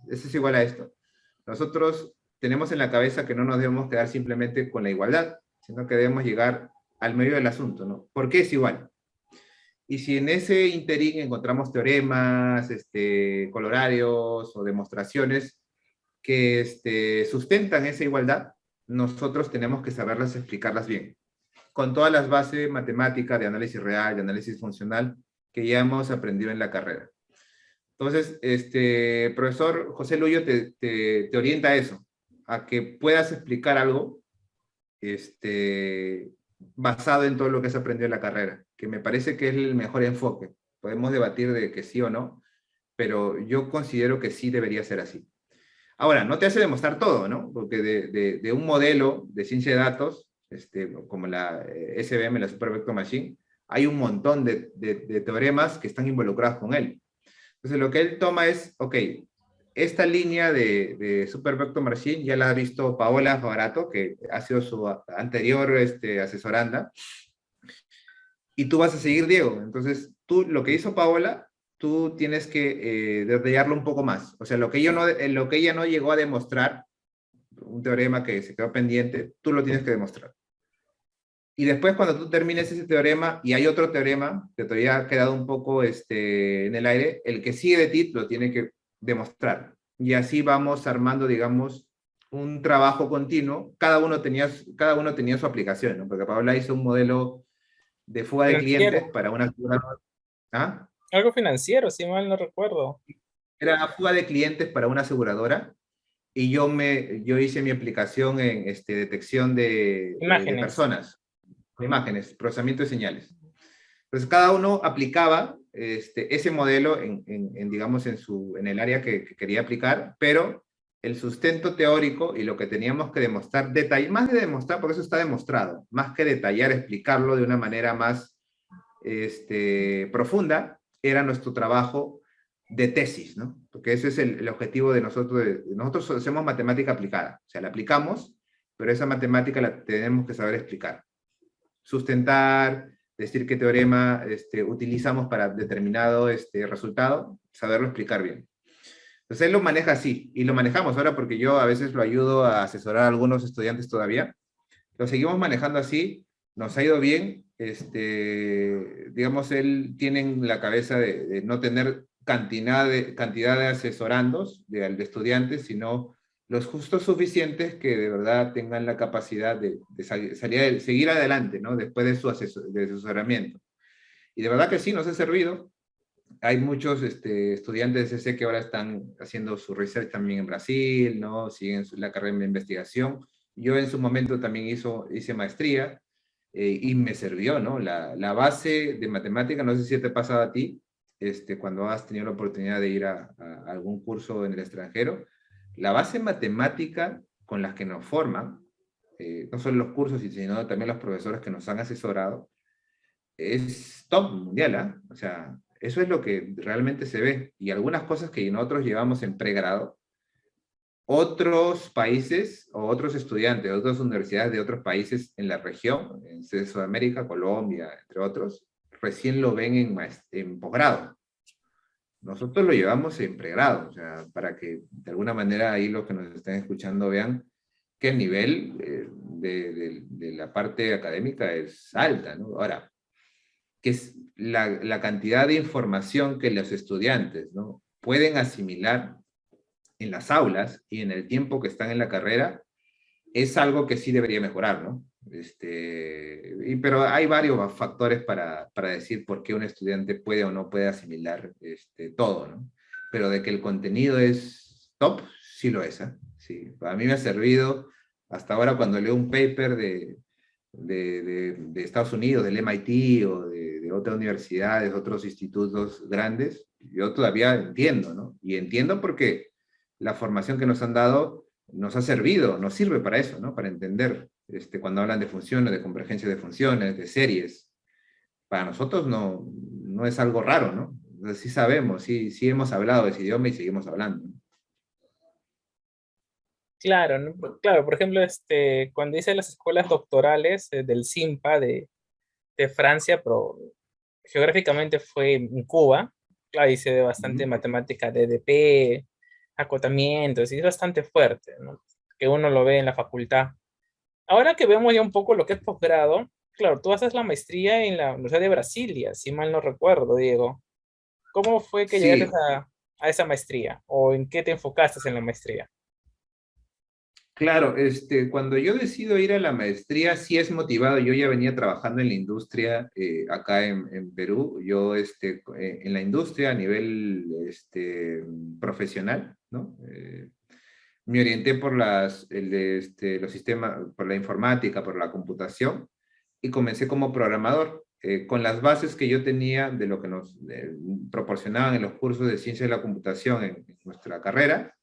Esto es igual a esto. Nosotros tenemos en la cabeza que no nos debemos quedar simplemente con la igualdad, sino que debemos llegar al medio del asunto, ¿no? ¿Por qué es igual? Y si en ese interín encontramos teoremas, colorarios o demostraciones que sustentan esa igualdad, nosotros tenemos que saberlas explicarlas bien, con todas las bases matemáticas de análisis real, de análisis funcional, que ya hemos aprendido en la carrera. Entonces, profesor José Luyo te orienta a eso, a que puedas explicar algo basado en todo lo que has aprendido en la carrera, que me parece que es el mejor enfoque. Podemos debatir de que sí o no, pero yo considero que sí debería ser así. Ahora, no te hace demostrar todo, ¿no? Porque de un modelo de ciencia de datos, como la SVM, la Supervector Machine, hay un montón de teoremas que están involucrados con él. Entonces, lo que él toma es, ok, esta línea de Supervector Machine ya la ha visto Paola Favarato, que ha sido su anterior asesoranda, y tú vas a seguir, Diego. Entonces, tú, lo que hizo Paola, tú tienes que detallarlo un poco más. O sea, lo que ella no llegó a demostrar, un teorema que se quedó pendiente, tú lo tienes que demostrar. Y después, cuando tú termines ese teorema y hay otro teorema que todavía ha quedado un poco en el aire, el que sigue de ti lo tiene que demostrar. Y así vamos armando, digamos, un trabajo continuo. Cada uno tenía su aplicación, ¿no? Porque Paola hizo un modelo de fuga de clientes Financiero, para una aseguradora. ¿Ah? algo financiero, si mal no recuerdo. Era fuga de clientes para una aseguradora y yo hice mi aplicación en detección de Imágenes. personas, imágenes, procesamiento de señales. Entonces, cada uno aplicaba ese modelo digamos, en el área que quería aplicar, pero el sustento teórico y lo que teníamos que demostrar, más de demostrar, porque eso está demostrado, más que detallar, explicarlo de una manera más profunda, era nuestro trabajo de tesis, ¿no? Porque ese es el objetivo de nosotros. Nosotros hacemos matemática aplicada, o sea, la aplicamos, pero esa matemática la tenemos que saber explicar. Sustentar, decir qué teorema utilizamos para determinado resultado, saberlo explicar bien. Entonces él lo maneja así, y lo manejamos ahora porque yo a veces lo ayudo a asesorar a algunos estudiantes todavía. Lo seguimos manejando así, nos ha ido bien. Digamos, él tiene en la cabeza de no tener cantidad de asesorandos, de estudiantes, sino los justos suficientes que de verdad tengan la capacidad de seguir adelante, ¿no? Después de su asesoramiento. Y de verdad que sí, nos ha servido. Hay muchos estudiantes de CC que ahora están haciendo su research también en Brasil, ¿no? Siguen la carrera de investigación. Yo en su momento también hice maestría y me sirvió, ¿no? La base de matemática, no sé si te ha pasado a ti, cuando has tenido la oportunidad de ir a algún curso en el extranjero, la base matemática con las que nos forman, no solo los cursos, sino también los profesores que nos han asesorado, es top mundial, ¿eh? O sea, eso es lo que realmente se ve. Y algunas cosas que nosotros llevamos en pregrado, otros países o otros estudiantes de otras universidades de otros países en la región, en Sudamérica, Colombia, entre otros, recién lo ven en posgrado. Nosotros lo llevamos en pregrado, o sea, para que de alguna manera ahí los que nos estén escuchando vean que el nivel de la parte académica es alta, ¿no? Ahora, que es la cantidad de información que los estudiantes, ¿no?, pueden asimilar en las aulas y en el tiempo que están en la carrera, es algo que sí debería mejorar, ¿no? Pero hay varios factores para decir por qué un estudiante puede o no puede asimilar todo, ¿no? Pero de que el contenido es top, sí lo es, ¿eh? Sí, a mí me ha servido hasta ahora cuando leo un paper de Estados Unidos, del MIT o de otras universidades, otros institutos grandes, yo todavía entiendo, ¿no? Y entiendo porque la formación que nos han dado nos ha servido, nos sirve para eso, ¿no? Para entender, cuando hablan de funciones, de convergencia de funciones, de series. Para nosotros no es algo raro, ¿no? Entonces, sí sabemos, sí hemos hablado de ese idioma y seguimos hablando, ¿no? Claro, ¿no? Claro, por ejemplo, cuando hice las escuelas doctorales del CIMPA de Francia, pero geográficamente fue en Cuba. Claro, hice bastante Ujú. matemática de DP, acotamientos, y es bastante fuerte, ¿no? Que uno lo ve en la facultad. Ahora que vemos ya un poco lo que es posgrado, claro, tú haces la maestría en la Universidad de Brasilia, si mal no recuerdo, Diego. ¿Cómo fue que llegaste Sí, a esa maestría? ¿O en qué te enfocaste en la maestría? claro, cuando yo decido ir a la maestría, sí es motivado. Yo ya venía trabajando en la industria acá en Perú. Yo en la industria a nivel profesional, ¿no? Me orienté por los sistemas, por la informática, por la computación, y comencé como programador, con las bases que yo tenía de lo que nos proporcionaban en los cursos de ciencia de la computación en nuestra carrera.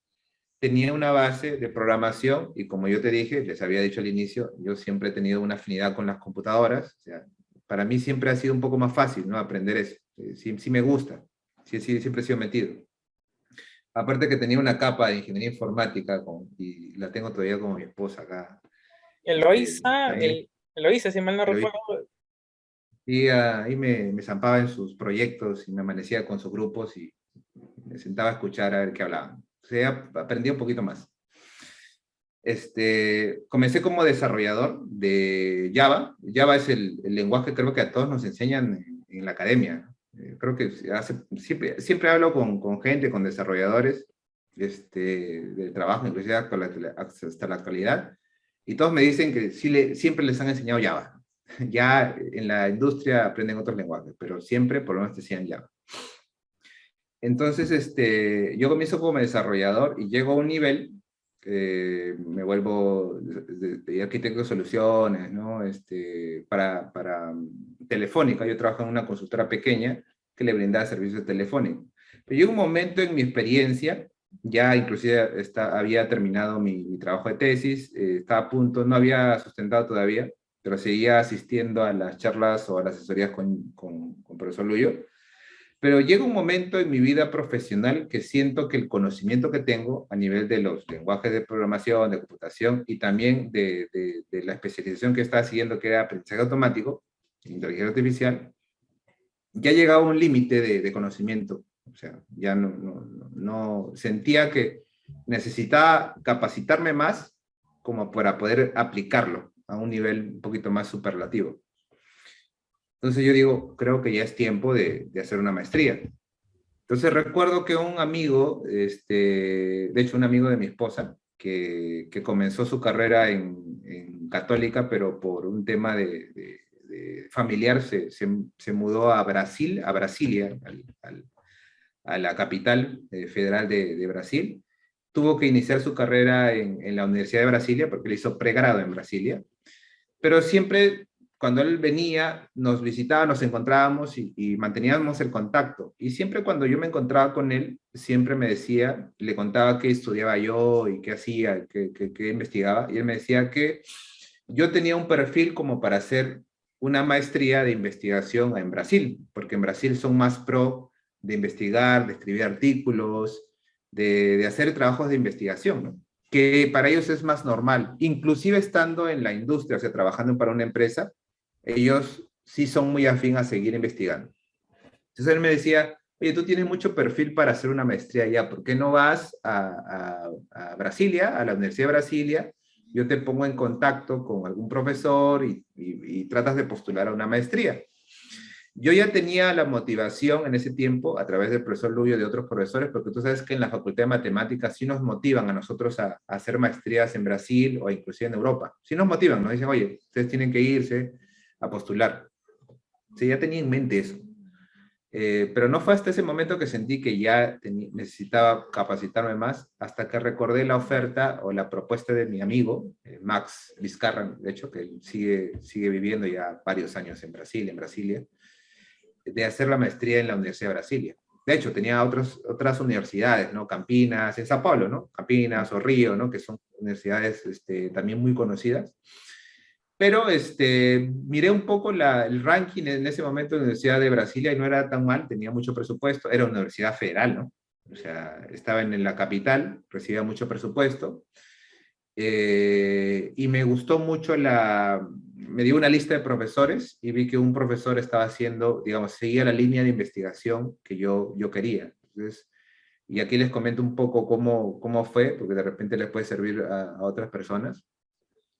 Tenía una base de programación y, como yo te dije, les había dicho al inicio, yo siempre he tenido una afinidad con las computadoras. O sea, para mí siempre ha sido un poco más fácil, ¿no?, aprender eso. Sí, sí me gusta, sí, siempre he sido metido. Aparte que tenía una capa de ingeniería informática y la tengo todavía como mi esposa acá. Eloisa, También. Eloisa, si mal no Pero recuerdo. y ahí me zampaba en sus proyectos y me amanecía con sus grupos y me sentaba a escuchar a ver qué hablaban. O sea, aprendí un poquito más. Comencé como desarrollador de Java. Java es el lenguaje, creo, que a todos nos enseñan en la academia. Creo que siempre hablo con gente, con desarrolladores del trabajo, inclusive hasta la actualidad, y todos me dicen que siempre les han enseñado Java. Ya en la industria aprenden otros lenguajes, pero siempre por lo menos te enseñan Java. Entonces, yo comienzo como desarrollador y llego a un nivel, me vuelvo de arquitecto de soluciones, ¿no? Para Telefónica. Yo trabajo en una consultora pequeña que le brindaba servicios telefónicos. Pero llegó un momento en mi experiencia, ya inclusive había terminado mi trabajo de tesis, estaba a punto, no había sustentado todavía, pero seguía asistiendo a las charlas o a las asesorías con profesor Luyo. Pero llega un momento en mi vida profesional que siento que el conocimiento que tengo a nivel de los lenguajes de programación, de computación y también de la especialización que estaba siguiendo, que era aprendizaje automático, inteligencia artificial, ya llegaba a un límite de conocimiento. O sea, ya no sentía que necesitaba capacitarme más como para poder aplicarlo a un nivel un poquito más superlativo. Entonces yo digo, creo que ya es tiempo de hacer una maestría. Entonces recuerdo que un amigo, de hecho un amigo de mi esposa, que comenzó su carrera en Católica, pero por un tema de familiar se mudó a Brasil, a Brasilia, a la capital federal de Brasil. Tuvo que iniciar su carrera en la Universidad de Brasilia, porque él hizo pregrado en Brasilia, pero siempre cuando él venía, nos visitaba, nos encontrábamos y manteníamos el contacto. Y siempre cuando yo me encontraba con él, siempre me decía, le contaba qué estudiaba yo y qué hacía, qué investigaba. Y él me decía que yo tenía un perfil como para hacer una maestría de investigación en Brasil, porque en Brasil son más pro de investigar, de escribir artículos, de hacer trabajos de investigación, ¿no? Que para ellos es más normal, inclusive estando en la industria, o sea, trabajando para una empresa, ellos sí son muy afín a seguir investigando. Entonces él me decía, oye, tú tienes mucho perfil para hacer una maestría allá, ¿por qué no vas a Brasilia, a la Universidad de Brasilia, yo te pongo en contacto con algún profesor y tratas de postular a una maestría. Yo ya tenía la motivación en ese tiempo, a través del profesor Lubio y de otros profesores, porque tú sabes que en la Facultad de Matemáticas sí nos motivan a nosotros a hacer maestrías en Brasil o inclusive en Europa. Sí nos motivan, nos dicen, oye, ustedes tienen que irse a postular. Sí, ya tenía en mente eso. Pero no fue hasta ese momento que sentí que ya necesitaba capacitarme más, hasta que recordé la oferta o la propuesta de mi amigo, Max Vizcarra, de hecho, que él sigue viviendo ya varios años en Brasil, en Brasilia, de hacer la maestría en la Universidad de Brasilia. De hecho, tenía otras universidades, ¿no? Campinas, en Sao Paulo, ¿no? Campinas o Río, ¿no? Que son universidades también muy conocidas. Pero miré un poco el ranking en ese momento de la Universidad de Brasilia y no era tan mal, tenía mucho presupuesto, era una universidad federal, ¿no? O sea, estaba en la capital, recibía mucho presupuesto, y me gustó mucho me dio una lista de profesores y vi que un profesor estaba haciendo, digamos, seguía la línea de investigación que yo quería. Entonces, y aquí les comento un poco cómo fue, porque de repente les puede servir a otras personas.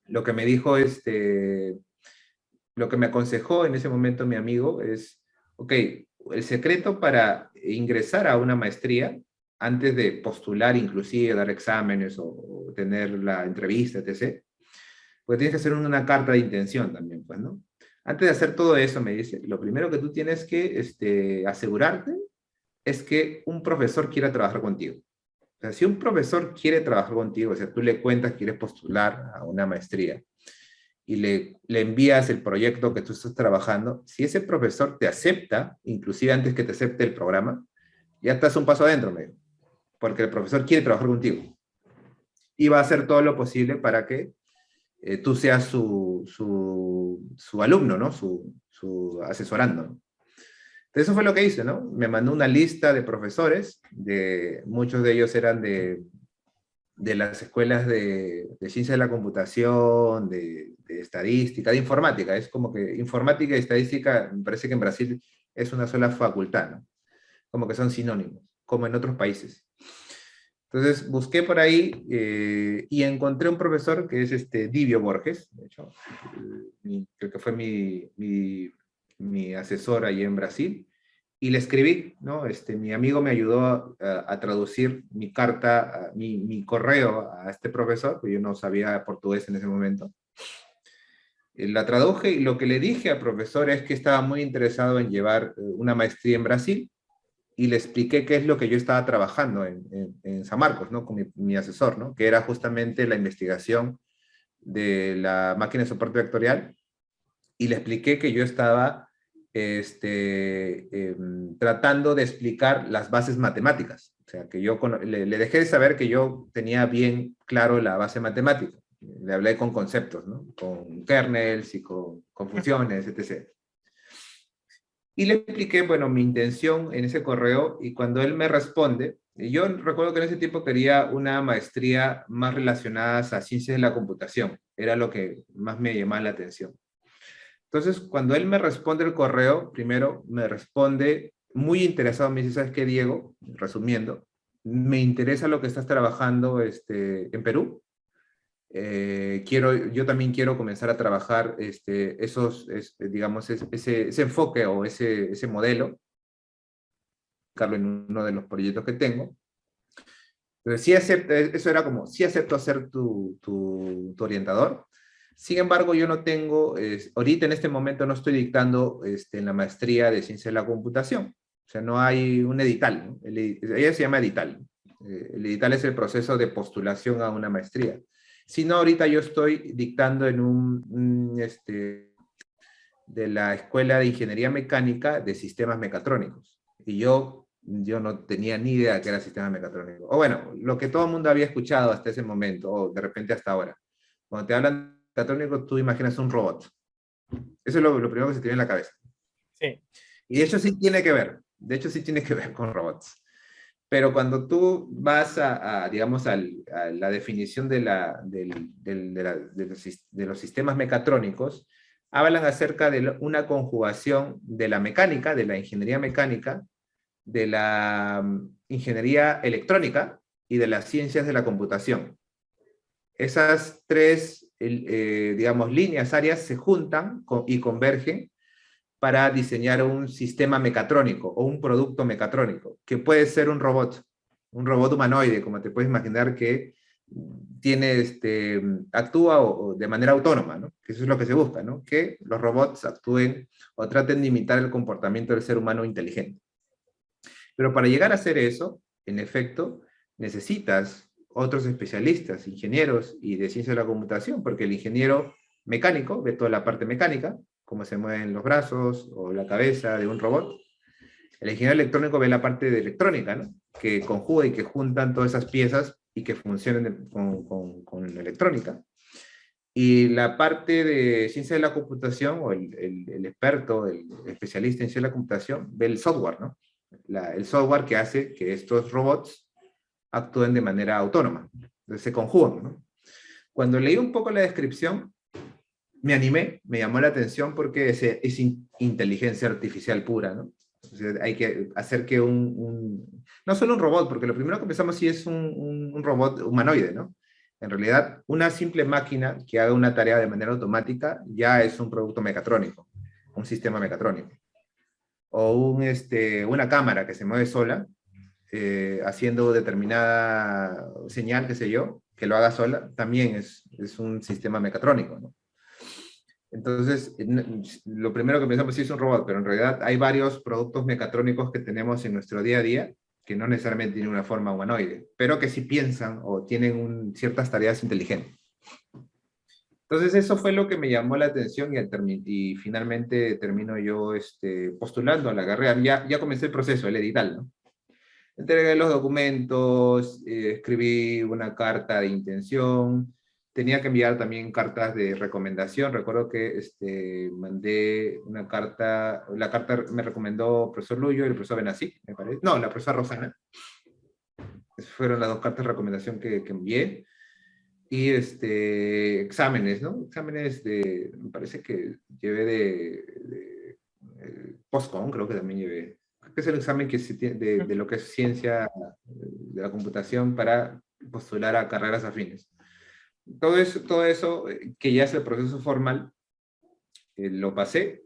Lo que me dijo, lo que me aconsejó en ese momento mi amigo es, ok, el secreto para ingresar a una maestría, antes de postular inclusive, dar exámenes o tener la entrevista, etc., pues tienes que hacer una carta de intención también, pues, ¿no? Antes de hacer todo eso, me dice, lo primero que tú tienes que asegurarte es que un profesor quiera trabajar contigo. O sea, si un profesor quiere trabajar contigo, o sea, tú le cuentas que quieres postular a una maestría y le envías el proyecto que tú estás trabajando, si ese profesor te acepta, inclusive antes que te acepte el programa, ya estás un paso adentro, medio, porque el profesor quiere trabajar contigo y va a hacer todo lo posible para que tú seas su alumno, ¿no? Su asesorando, ¿no? Entonces, eso fue lo que hice, ¿no? Me mandó una lista de profesores, muchos de ellos eran de las escuelas de ciencia de la computación, de estadística, de informática. Es como que informática y estadística, me parece que en Brasil es una sola facultad, ¿no? Como que son sinónimos, como en otros países. Entonces busqué por ahí y encontré un profesor que es Divio Borges, de hecho, creo que fue mi asesor ahí en Brasil, y le escribí, ¿no? Mi amigo me ayudó a traducir mi carta, mi correo a este profesor, porque yo no sabía portugués en ese momento. La traduje y lo que le dije al profesor es que estaba muy interesado en llevar una maestría en Brasil, y le expliqué qué es lo que yo estaba trabajando en San Marcos, ¿no? Con mi asesor, ¿no? Que era justamente la investigación de la máquina de soporte vectorial, y le expliqué que yo estaba tratando de explicar las bases matemáticas. O sea, que yo le dejé de saber que yo tenía bien claro la base matemática. Le hablé con conceptos, ¿no? Con kernels y con funciones, etc. Y le expliqué, bueno, mi intención en ese correo, y cuando él me responde, y yo recuerdo que en ese tiempo quería una maestría más relacionada a ciencias de la computación, era lo que más me llamaba la atención. Entonces, cuando él me responde el correo, primero me responde muy interesado, me dice, ¿sabes qué, Diego? Resumiendo, me interesa lo que estás trabajando en Perú. Yo también quiero comenzar a trabajar digamos, ese enfoque o ese modelo, Carlos, en uno de los proyectos que tengo. Entonces, sí acepto, eso era como, sí acepto ser tu orientador. Sin embargo, yo no tengo, ahorita en este momento no estoy dictando en la maestría de ciencia de la computación. O sea, no hay un edital, ¿no? Ella se llama edital. El edital es el proceso de postulación a una maestría. Sino ahorita yo estoy dictando en de la Escuela de Ingeniería Mecánica de Sistemas Mecatrónicos. Y yo no tenía ni idea de qué era sistema mecatrónico. O bueno, lo que todo el mundo había escuchado hasta ese momento, o de repente hasta ahora. Cuando te hablan de mecatrónico, tú imaginas un robot. Eso es lo primero que se te viene en la cabeza. Sí. Y de hecho sí tiene que ver, con robots. Pero cuando tú vas digamos, a la definición de los sistemas mecatrónicos, hablan acerca de una conjugación de la mecánica, de la ingeniería mecánica, de la ingeniería electrónica y de las ciencias de la computación. esas tres, digamos, líneas, áreas se juntan y convergen para diseñar un sistema mecatrónico o un producto mecatrónico, que puede ser un robot humanoide, como te puedes imaginar que tiene, actúa de manera autónoma, ¿no? Que eso es lo que se busca, ¿no? Que los robots actúen o traten de imitar el comportamiento del ser humano inteligente. Pero para llegar a hacer eso, en efecto, necesitas otros especialistas, ingenieros y de ciencia de la computación, porque el ingeniero mecánico ve toda la parte mecánica, cómo se mueven los brazos o la cabeza de un robot. El ingeniero electrónico ve la parte de electrónica, ¿no? Que conjuga y que juntan todas esas piezas y que funcionen con electrónica. Y la parte de ciencia de la computación, o el experto, el especialista en ciencia de la computación, ve el software, ¿no? El software que hace que estos robots actúen de manera autónoma. Entonces se conjugan, ¿no? Cuando leí un poco la descripción, me animé, me llamó la atención porque es inteligencia artificial pura, ¿no? O sea, hay que hacer que no solo un robot, porque lo primero que pensamos sí es un robot humanoide, ¿no? En realidad, una simple máquina que haga una tarea de manera automática ya es un producto mecatrónico, un sistema mecatrónico. O una cámara que se mueve sola, haciendo determinada señal, qué sé yo, que lo haga sola, también es un sistema mecatrónico, ¿no? Entonces, lo primero que pensamos sí es un robot, pero en realidad hay varios productos mecatrónicos que tenemos en nuestro día a día que no necesariamente tienen una forma humanoide, pero que sí piensan o tienen ciertas tareas inteligentes. Entonces, eso fue lo que me llamó la atención y finalmente termino yo postulando a la carrera. Ya comencé el proceso, el edital, ¿no? Entregué los documentos, escribí una carta de intención, tenía que enviar también cartas de recomendación. Recuerdo que mandé una carta, la carta me recomendó el profesor Luyo y el profesor Benassi, me parece. No, la profesora Rosana. Esas fueron las dos cartas de recomendación que envié. Y exámenes, ¿no? Exámenes me parece que llevé Postcon, creo que también llevé. Que es el examen que se tiene de lo que es ciencia de la computación para postular a carreras afines. Todo eso que ya es el proceso formal, lo pasé.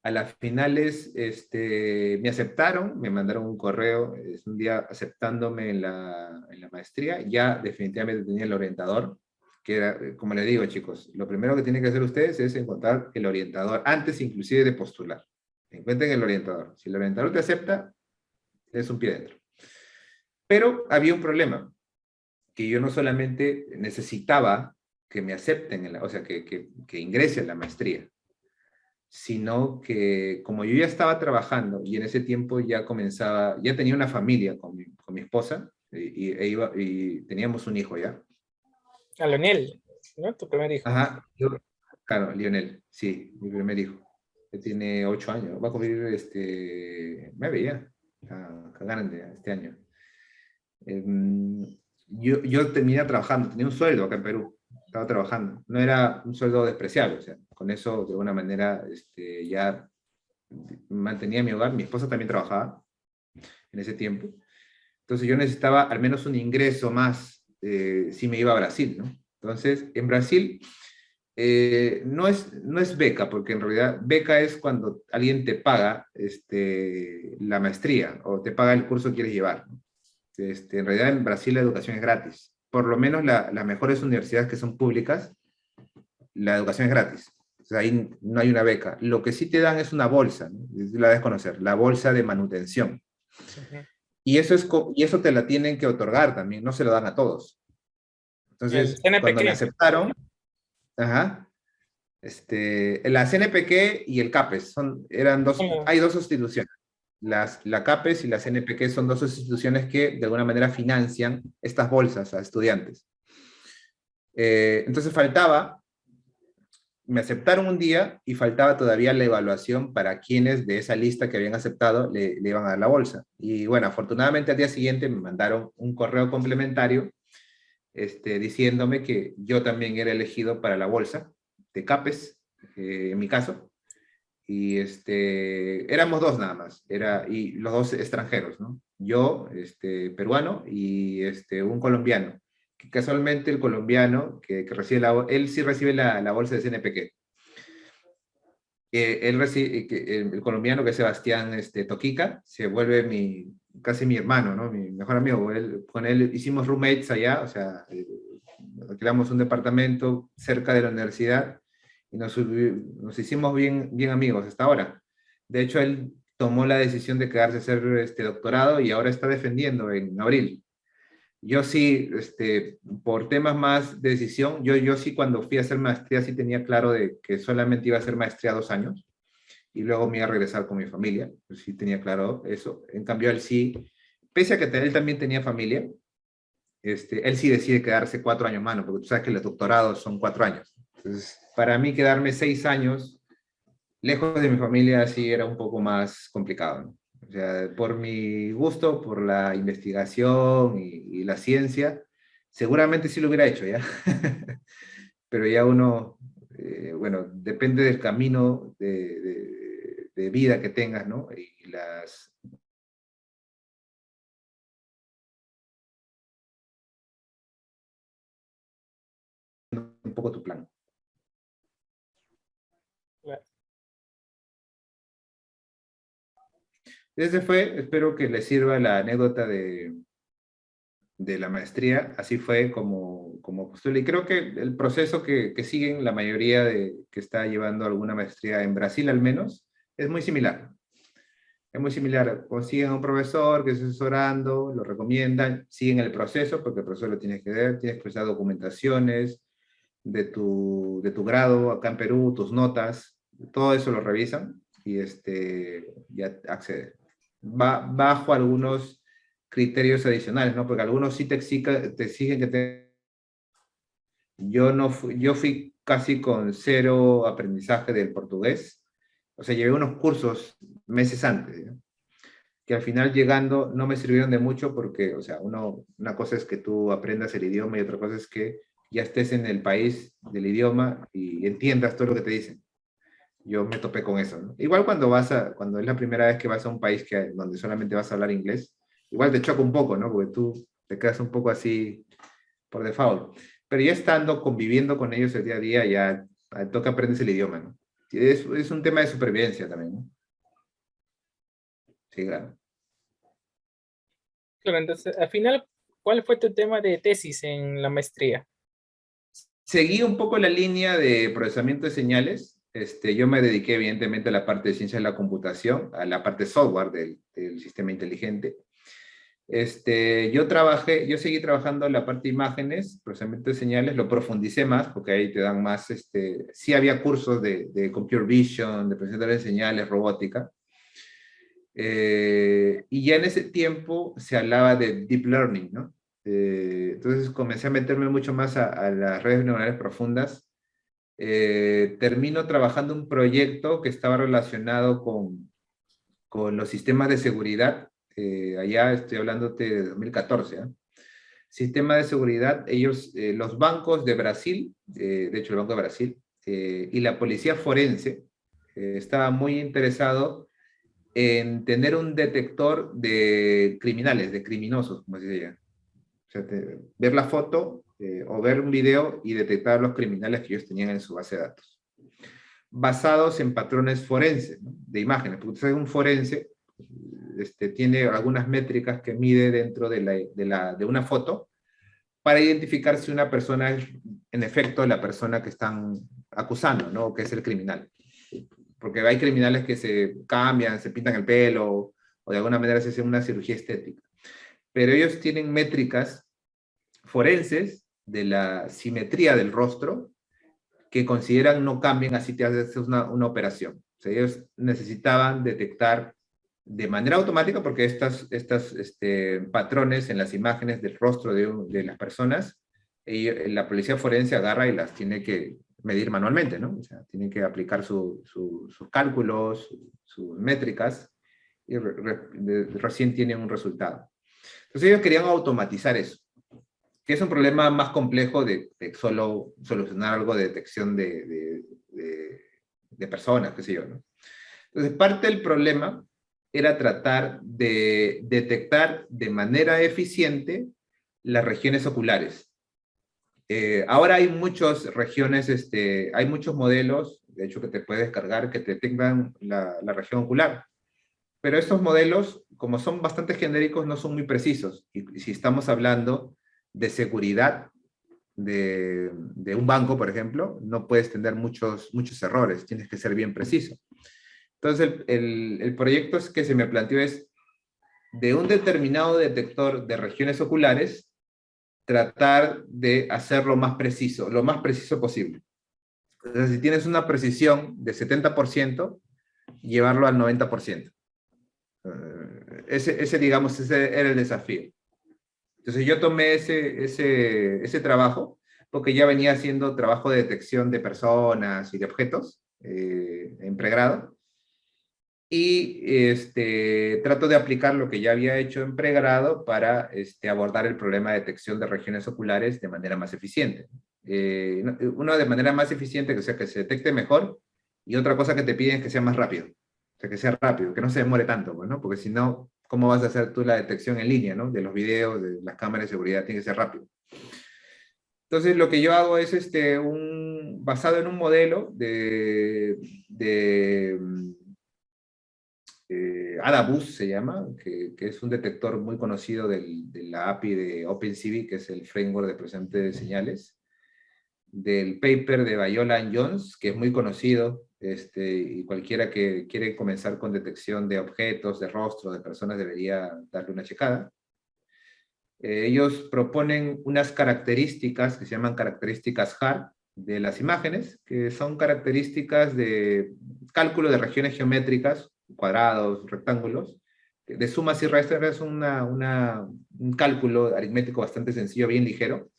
A las finales me aceptaron, me mandaron un correo, un día aceptándome en la maestría. Ya definitivamente tenía el orientador, que era, como les digo, chicos, lo primero que tienen que hacer ustedes es encontrar el orientador, antes inclusive de postular. Encuentren el orientador. Si el orientador te acepta, es un pie dentro. Pero había un problema, que yo no solamente necesitaba que me acepten, o sea, que ingrese a la maestría, sino que como yo ya estaba trabajando y en ese tiempo ya tenía una familia con mi esposa y teníamos un hijo ya. A Leonel, ¿no? Tu primer hijo. Ajá, claro, Lionel, sí, mi primer hijo, que tiene 8 años, va a cumplir 9 ya, está grande este año. Yo terminé trabajando, tenía un sueldo acá en Perú, estaba trabajando, no era un sueldo despreciable, o sea, con eso de alguna manera ya mantenía mi hogar, mi esposa también trabajaba en ese tiempo, entonces yo necesitaba al menos un ingreso más si me iba a Brasil, ¿no? Entonces, en Brasil no es beca, porque en realidad beca es cuando alguien te paga la maestría o te paga el curso que quieres llevar, ¿no? En realidad en Brasil la educación es gratis. Por lo menos las mejores universidades que son públicas, la educación es gratis. O sea, ahí no hay una beca. Lo que sí te dan es una bolsa, ¿no? La debes conocer, la bolsa de manutención. Uh-huh. Y eso te la tienen que otorgar también, no se lo dan a todos. El Entonces, cuando me CNPq. aceptaron, ajá, la CNPq y el CAPES, hay dos instituciones. La CAPES y la CNPq son dos instituciones que de alguna manera financian estas bolsas a estudiantes. Entonces me aceptaron un día y faltaba todavía la evaluación para quienes de esa lista que habían aceptado le iban a dar la bolsa. Y bueno, afortunadamente al día siguiente me mandaron un correo complementario diciéndome que yo también era elegido para la bolsa de CAPES, en mi caso. Y éramos dos nada más, y los dos extranjeros, ¿no? Yo, peruano, y un colombiano, que casualmente el colombiano que recibe él sí recibe la bolsa de CNPq. Él recibe, el colombiano que es Sebastián Toquica, se vuelve casi mi hermano, ¿no? Mi mejor amigo. Con él hicimos roommates allá, o sea, alquilamos un departamento cerca de la universidad y nos hicimos bien amigos hasta ahora. De hecho, él tomó la decisión de quedarse a hacer doctorado y ahora está defendiendo en abril. Yo sí, por temas más de decisión, yo sí cuando fui a hacer maestría sí tenía claro de que solamente iba a hacer maestría 2 años y luego me iba a regresar con mi familia. Pues sí tenía claro eso. En cambio, él sí, pese a que él también tenía familia, él sí decide quedarse 4 años más, ¿no? Porque tú sabes que los doctorados son 4 años. Entonces, para mí quedarme 6 años lejos de mi familia sí era un poco más complicado, ¿no? O sea, por mi gusto, por la investigación y la ciencia, seguramente sí lo hubiera hecho, ¿ya? Pero ya uno, bueno, depende del camino de vida que tengas, ¿no? Y un poco tu plan. Claro. Ese fue, espero que les sirva la anécdota de la maestría, así fue como postulé. Y creo que el proceso que siguen la mayoría que está llevando alguna maestría en Brasil al menos, es muy similar. Es muy similar. Consiguen a un profesor que está asesorando, lo recomiendan, siguen el proceso, porque el profesor lo tienes que ver, tienes que presentar documentaciones de tu grado acá en Perú, tus notas, todo eso lo revisan y ya accede. Va bajo algunos criterios adicionales, ¿no? Porque algunos sí te exigen que Yo, no yo fui casi con cero aprendizaje del portugués, o sea, llevé unos cursos meses antes, ¿no? Que al final llegando no me sirvieron de mucho porque, o sea, una cosa es que tú aprendas el idioma y otra cosa es que ya estés en el país del idioma y entiendas todo lo que te dicen. Yo me topé con eso, ¿no? Igual cuando es la primera vez que vas a un país donde solamente vas a hablar inglés, igual te choca un poco, ¿no? Porque tú te quedas un poco así por default. Pero ya estando, conviviendo con ellos el día a día, ya al toque aprendes el idioma, ¿no? Es un tema de supervivencia también, ¿no? Sí, claro. Claro, entonces, al final, ¿cuál fue tu tema de tesis en la maestría? Seguí un poco la línea de procesamiento de señales. Yo me dediqué evidentemente a la parte de ciencia de la computación, a la parte software del sistema inteligente. Yo seguí trabajando en la parte de imágenes, procesamiento de señales, lo profundicé más porque ahí te dan más, sí había cursos de computer vision, de procesamiento de señales, robótica. Y ya en ese tiempo se hablaba de deep learning, ¿no? Entonces comencé a meterme mucho más a las redes neuronales profundas. Termino trabajando un proyecto que estaba relacionado con los sistemas de seguridad. Allá estoy hablándote de 2014, ¿eh? Sistema de seguridad, los bancos de Brasil, de hecho el Banco de Brasil, y la policía forense, estaba muy interesado en tener un detector de criminales, de criminosos, como se dice. O sea, ver la foto o ver un video y detectar los criminales que ellos tenían en su base de datos. Basados en patrones forenses, ¿no? De imágenes, porque un forense tiene algunas métricas que mide dentro de una foto para identificar si una persona es, en efecto, la persona que están acusando, ¿no? Que es el criminal. Porque hay criminales que se cambian, se pintan el pelo, o de alguna manera se hacen una cirugía estética. Pero ellos tienen métricas forenses de la simetría del rostro que consideran no cambian así te haces una operación. O sea, ellos necesitaban detectar de manera automática, porque estas patrones en las imágenes del rostro de las personas, la policía forense agarra y las tiene que medir manualmente, ¿no? O sea, tienen que aplicar sus cálculos, sus métricas, y recién tienen un resultado. Entonces ellos querían automatizar eso, que es un problema más complejo de solo solucionar algo de detección de personas, qué sé yo, ¿no? Entonces, parte del problema era tratar de detectar de manera eficiente las regiones oculares. Ahora hay muchas regiones, hay muchos modelos, de hecho, que te puedes descargar que te detectan la región ocular. Pero estos modelos, como son bastante genéricos, no son muy precisos. Y si estamos hablando de seguridad de un banco, por ejemplo, no puedes tener muchos errores, tienes que ser bien preciso. Entonces, el proyecto es que se me planteó es, de un determinado detector de regiones oculares, tratar de hacerlo lo más preciso posible. Entonces, si tienes una precisión de 70%, llevarlo al 90%. Digamos, ese era el desafío. Entonces yo tomé ese trabajo porque ya venía haciendo trabajo de detección de personas y de objetos en pregrado. Y trato de aplicar lo que ya había hecho en pregrado para abordar el problema de detección de regiones oculares de manera más eficiente. Una de manera más eficiente, que sea que se detecte mejor, y otra cosa que te piden es que sea más rápido. O sea, que sea rápido, que no se demore tanto, pues, ¿no? Porque si no, ¿cómo vas a hacer tú la detección en línea, ¿no? De los videos, de las cámaras de seguridad, tiene que ser rápido. Entonces, lo que yo hago es basado en un modelo Adabus se llama, que es un detector muy conocido de la API de OpenCV, que es el framework de procesamiento de señales, del paper de Viola and Jones, que es muy conocido, y cualquiera que quiere comenzar con detección de objetos, de rostros, de personas, debería darle una checada. Ellos proponen unas características que se llaman características HAR de las imágenes, que son características de cálculo de regiones geométricas, cuadrados, rectángulos, de sumas y restas. Es un cálculo aritmético bastante sencillo, bien ligero,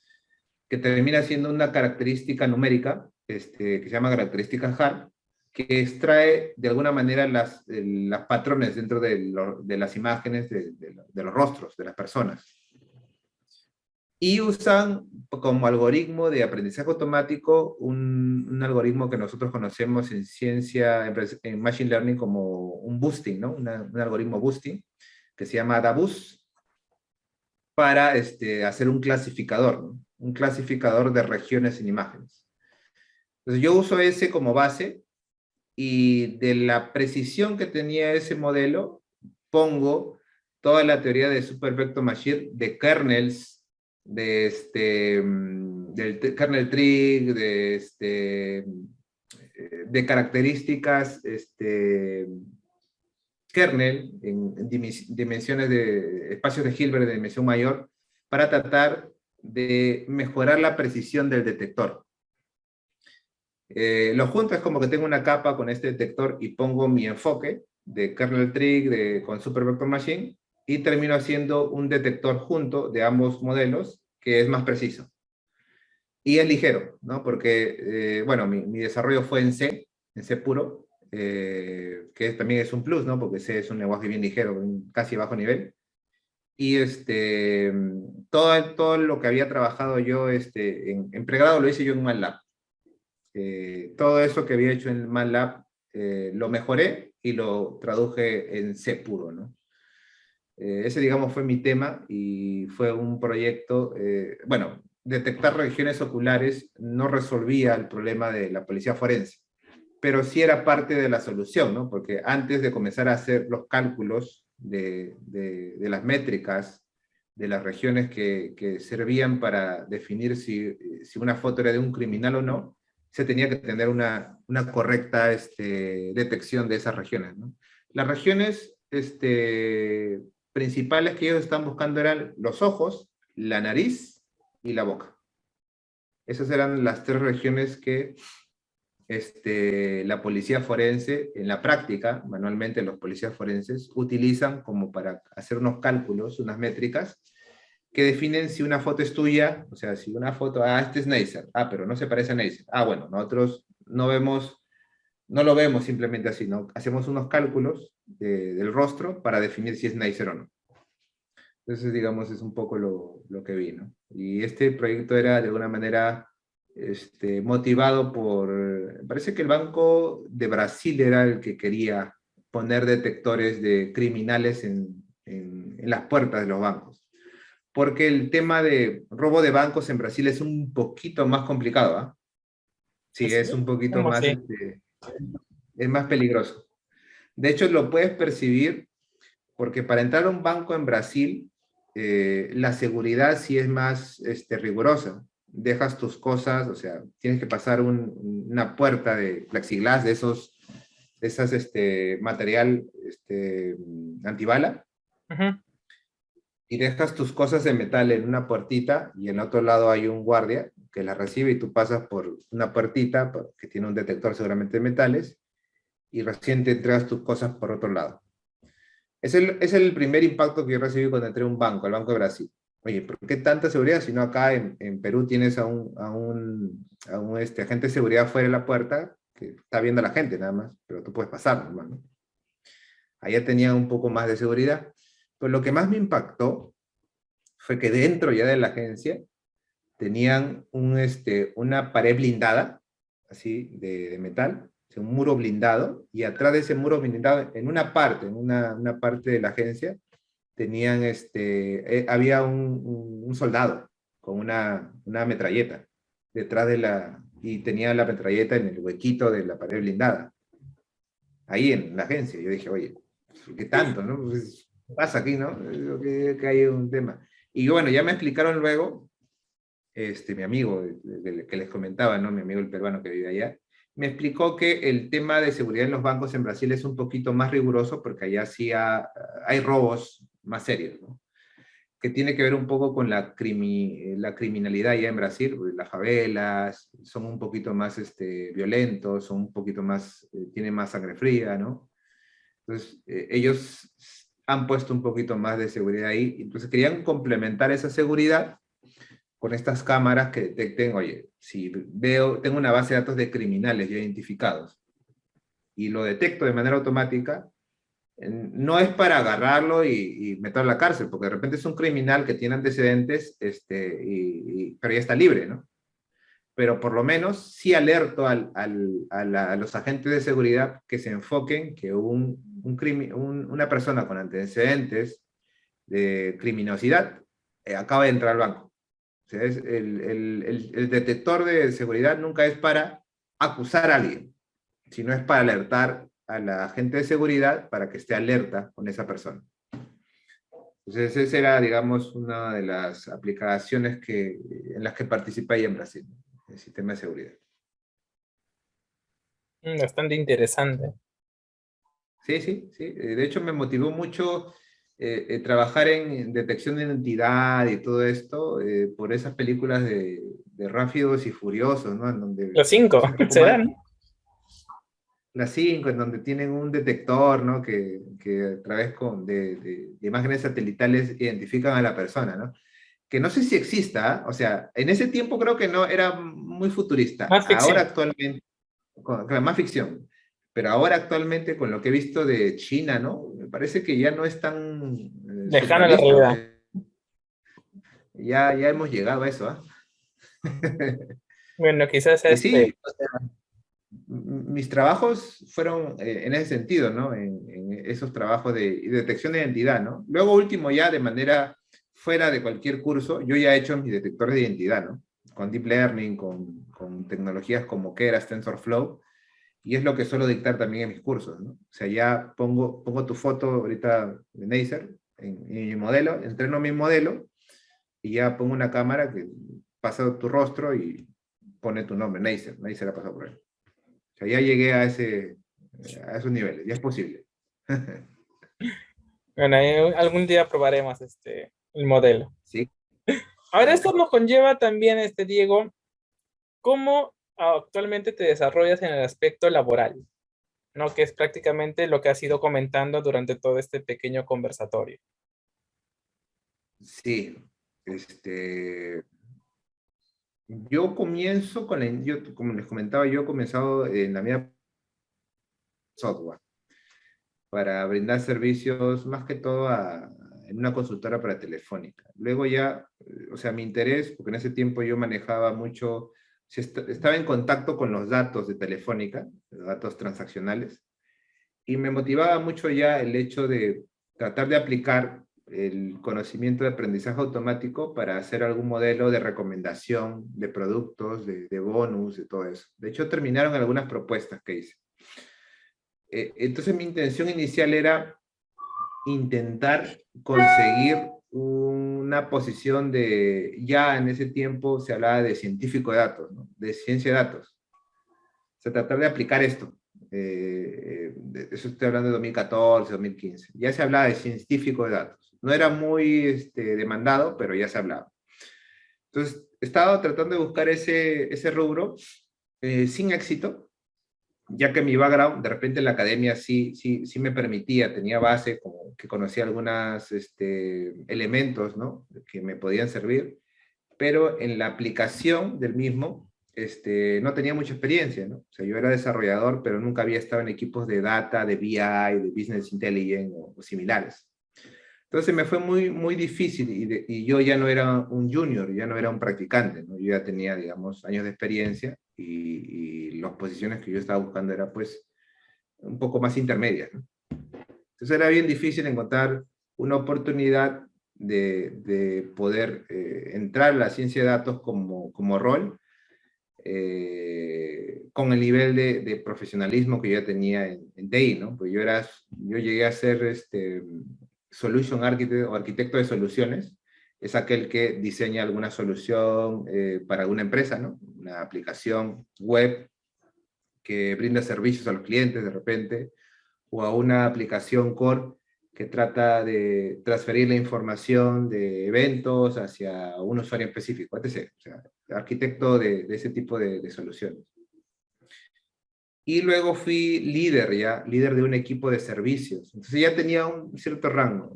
que termina siendo una característica numérica, que se llama característica HAR, que extrae de alguna manera las patrones dentro de las imágenes de los rostros de las personas. Y usan como algoritmo de aprendizaje automático un algoritmo que nosotros conocemos en ciencia, en Machine Learning como un boosting, ¿no? Un algoritmo boosting que se llama DABUS para hacer un clasificador, ¿no? Un clasificador de regiones en imágenes. Entonces yo uso ese como base y de la precisión que tenía ese modelo pongo toda la teoría de Super Vector Machine de kernels del kernel tree, de características kernel en dimensiones de espacios de Hilbert de dimensión mayor para tratar de mejorar la precisión del detector. Lo junto es como que tengo una capa con este detector y pongo mi enfoque de kernel tree con Super Vector Machine y termino haciendo un detector junto de ambos modelos que es más preciso. Y es ligero, ¿no? Porque, bueno, mi desarrollo fue en C puro, que también es un plus, ¿no? Porque C es un lenguaje bien ligero, casi bajo nivel. Y todo lo que había trabajado yo en pregrado lo hice yo en MATLAB. Todo eso que había hecho en MATLAB lo mejoré y lo traduje en C puro, ¿no? Ese, digamos, fue mi tema y fue un proyecto, bueno, detectar regiones oculares no resolvía el problema de la policía forense, pero sí era parte de la solución, ¿no? Porque antes de comenzar a hacer los cálculos de las métricas de las regiones que servían para definir si una foto era de un criminal o no, se tenía que tener una correcta detección de esas regiones, ¿no? Las regiones principales que ellos están buscando eran los ojos, la nariz y la boca. Esas eran las tres regiones que la policía forense, en la práctica, manualmente los policías forenses, utilizan como para hacer unos cálculos, unas métricas, que definen si una foto es tuya, o sea, si una foto, este es Neisser, pero no se parece a Neisser. Bueno, nosotros no lo vemos simplemente así, ¿no? Hacemos unos cálculos del rostro para definir si es Neisser o no. Entonces, digamos, es un poco lo que vi, ¿no? Y este proyecto era de alguna manera motivado parece que el Banco de Brasil era el que quería poner detectores de criminales en las puertas de los bancos. porque el tema de robo de bancos en Brasil es un poquito más complicado, ¿ah? Sí, ¿Así? es un poquito ¿Cómo más, así? es más peligroso. De hecho, lo puedes percibir porque para entrar a un banco en Brasil, la seguridad sí es más rigurosa. Dejas tus cosas, o sea, tienes que pasar una puerta de plexiglas de esas material antibala, Ujú. y dejas tus cosas de metal en una puertita y en otro lado hay un guardia que la recibe y tú pasas por una puertita que tiene un detector seguramente de metales y recién te entregas tus cosas por otro lado. Es el primer impacto que yo recibí cuando entré a un banco, al Banco de Brasil. Oye, ¿por qué tanta seguridad si no acá en Perú tienes a un agente de seguridad fuera de la puerta que está viendo a la gente nada más, pero tú puedes pasar, normal, ¿no? Allá tenía un poco más de seguridad. Pero lo que más me impactó fue que dentro ya de la agencia tenían una pared blindada, así, de metal, o sea, un muro blindado, y atrás de ese muro blindado, en una parte de la agencia, tenían, había un soldado con una metralleta detrás y tenía la metralleta en el huequito de la pared blindada, ahí en la agencia. Yo dije, oye, ¿qué tanto, no? Pues, ¿qué pasa aquí, no? Que hay un tema. Y bueno, ya me explicaron luego mi amigo que les comentaba, ¿no? Mi amigo el peruano que vive allá, me explicó que el tema de seguridad en los bancos en Brasil es un poquito más riguroso porque allá sí hay robos más serios, ¿no? Que tiene que ver un poco con la criminalidad allá en Brasil, porque las favelas son un poquito más violentos, son un poquito más, tienen más sangre fría, ¿no? Entonces, ellos han puesto un poquito más de seguridad ahí, entonces querían complementar esa seguridad con estas cámaras que detecten, oye, si tengo una base de datos de criminales ya identificados y lo detecto de manera automática, no es para agarrarlo y meterlo a la cárcel, porque de repente es un criminal que tiene antecedentes, pero ya está libre, ¿no? Pero por lo menos sí alerto a los agentes de seguridad que se enfoquen que una persona con antecedentes de criminosidad acaba de entrar al banco. O sea, el detector de seguridad nunca es para acusar a alguien, sino es para alertar a la agente de seguridad para que esté alerta con esa persona. Entonces, esa era, digamos, una de las aplicaciones en las que participé ahí en Brasil, el sistema de seguridad. Bastante interesante. Sí, sí, sí. De hecho, me motivó mucho trabajar en detección de identidad y todo esto por esas películas de Rápidos y Furiosos, ¿no? En donde Los cinco, es un poco más, ¿serán? las 5 en donde tienen un detector, ¿no? Que a través de imágenes satelitales identifican a la persona, ¿no? Que no sé si exista, ¿ah? O sea, en ese tiempo creo que no, era muy futurista. Más Ahora ficción. actualmente, claro, más ficción. Pero ahora actualmente, con lo que he visto de China, ¿no? Me parece que ya no es tan Lejano a la surrealista. O realidad. sea, ya hemos llegado a eso, ¿ah? Bueno, quizás Y sí, o sea, mis trabajos fueron en ese sentido, ¿no? En esos trabajos de detección de identidad, ¿no? Luego último ya de manera fuera de cualquier curso, yo ya he hecho mis detectores de identidad, ¿no? Con Deep Learning, con tecnologías como Keras, TensorFlow, y es lo que suelo dictar también en mis cursos, ¿no? O sea, ya pongo tu foto ahorita de Neisser en mi modelo, entreno mi modelo y ya pongo una cámara que pasa tu rostro y pone tu nombre, Neisser. Neisser ha pasado por ahí. O sea, ya llegué a esos niveles, ya es posible. Bueno, algún día probaremos el modelo. Sí, Ahora, claro. esto nos conlleva también, Diego, cómo actualmente te desarrollas en el aspecto laboral, ¿no? Que es prácticamente lo que has ido comentando durante todo este pequeño conversatorio. Sí, yo comienzo como les comentaba, yo he comenzado en la mía software para brindar servicios más que todo en una consultora para Telefónica. Luego ya, o sea, mi interés, porque en ese tiempo yo manejaba mucho, estaba en contacto con los datos de Telefónica, los datos transaccionales, y me motivaba mucho ya el hecho de tratar de aplicar el conocimiento de aprendizaje automático para hacer algún modelo de recomendación de productos, de bonus, de todo eso. De hecho, terminaron algunas propuestas que hice. Entonces, mi intención inicial era intentar conseguir una posición de, ya en ese tiempo se hablaba de científico de datos, ¿no? De ciencia de datos. O sea, tratar de aplicar esto. Eso estoy hablando de 2014, 2015. Ya se hablaba de científico de datos. No era muy demandado, pero ya se hablaba. Entonces, estaba tratando de buscar ese rubro sin éxito, ya que mi background, de repente en la academia sí me permitía, tenía base, como que conocía algunos elementos, ¿no? Que me podían servir, pero en la aplicación del mismo, no tenía mucha experiencia, ¿no? O sea, yo era desarrollador, pero nunca había estado en equipos de data, de BI, de Business Intelligence o similares. Entonces me fue muy difícil y yo ya no era un junior, ya no era un practicante, ¿no? Yo ya tenía, digamos, años de experiencia y las posiciones que yo estaba buscando era pues un poco más intermedias, ¿no? Entonces era bien difícil encontrar una oportunidad de poder entrar a la ciencia de datos como rol con el nivel de profesionalismo que yo tenía en TI, ¿no? Pues yo llegué a ser Solution Architect o arquitecto de soluciones, es aquel que diseña alguna solución para alguna empresa, ¿no? Una aplicación web que brinda servicios a los clientes de repente, o a una aplicación core que trata de transferir la información de eventos hacia un usuario específico, etc. O sea, arquitecto de ese tipo de soluciones. Y luego fui líder de un equipo de servicios. Entonces ya tenía un cierto rango.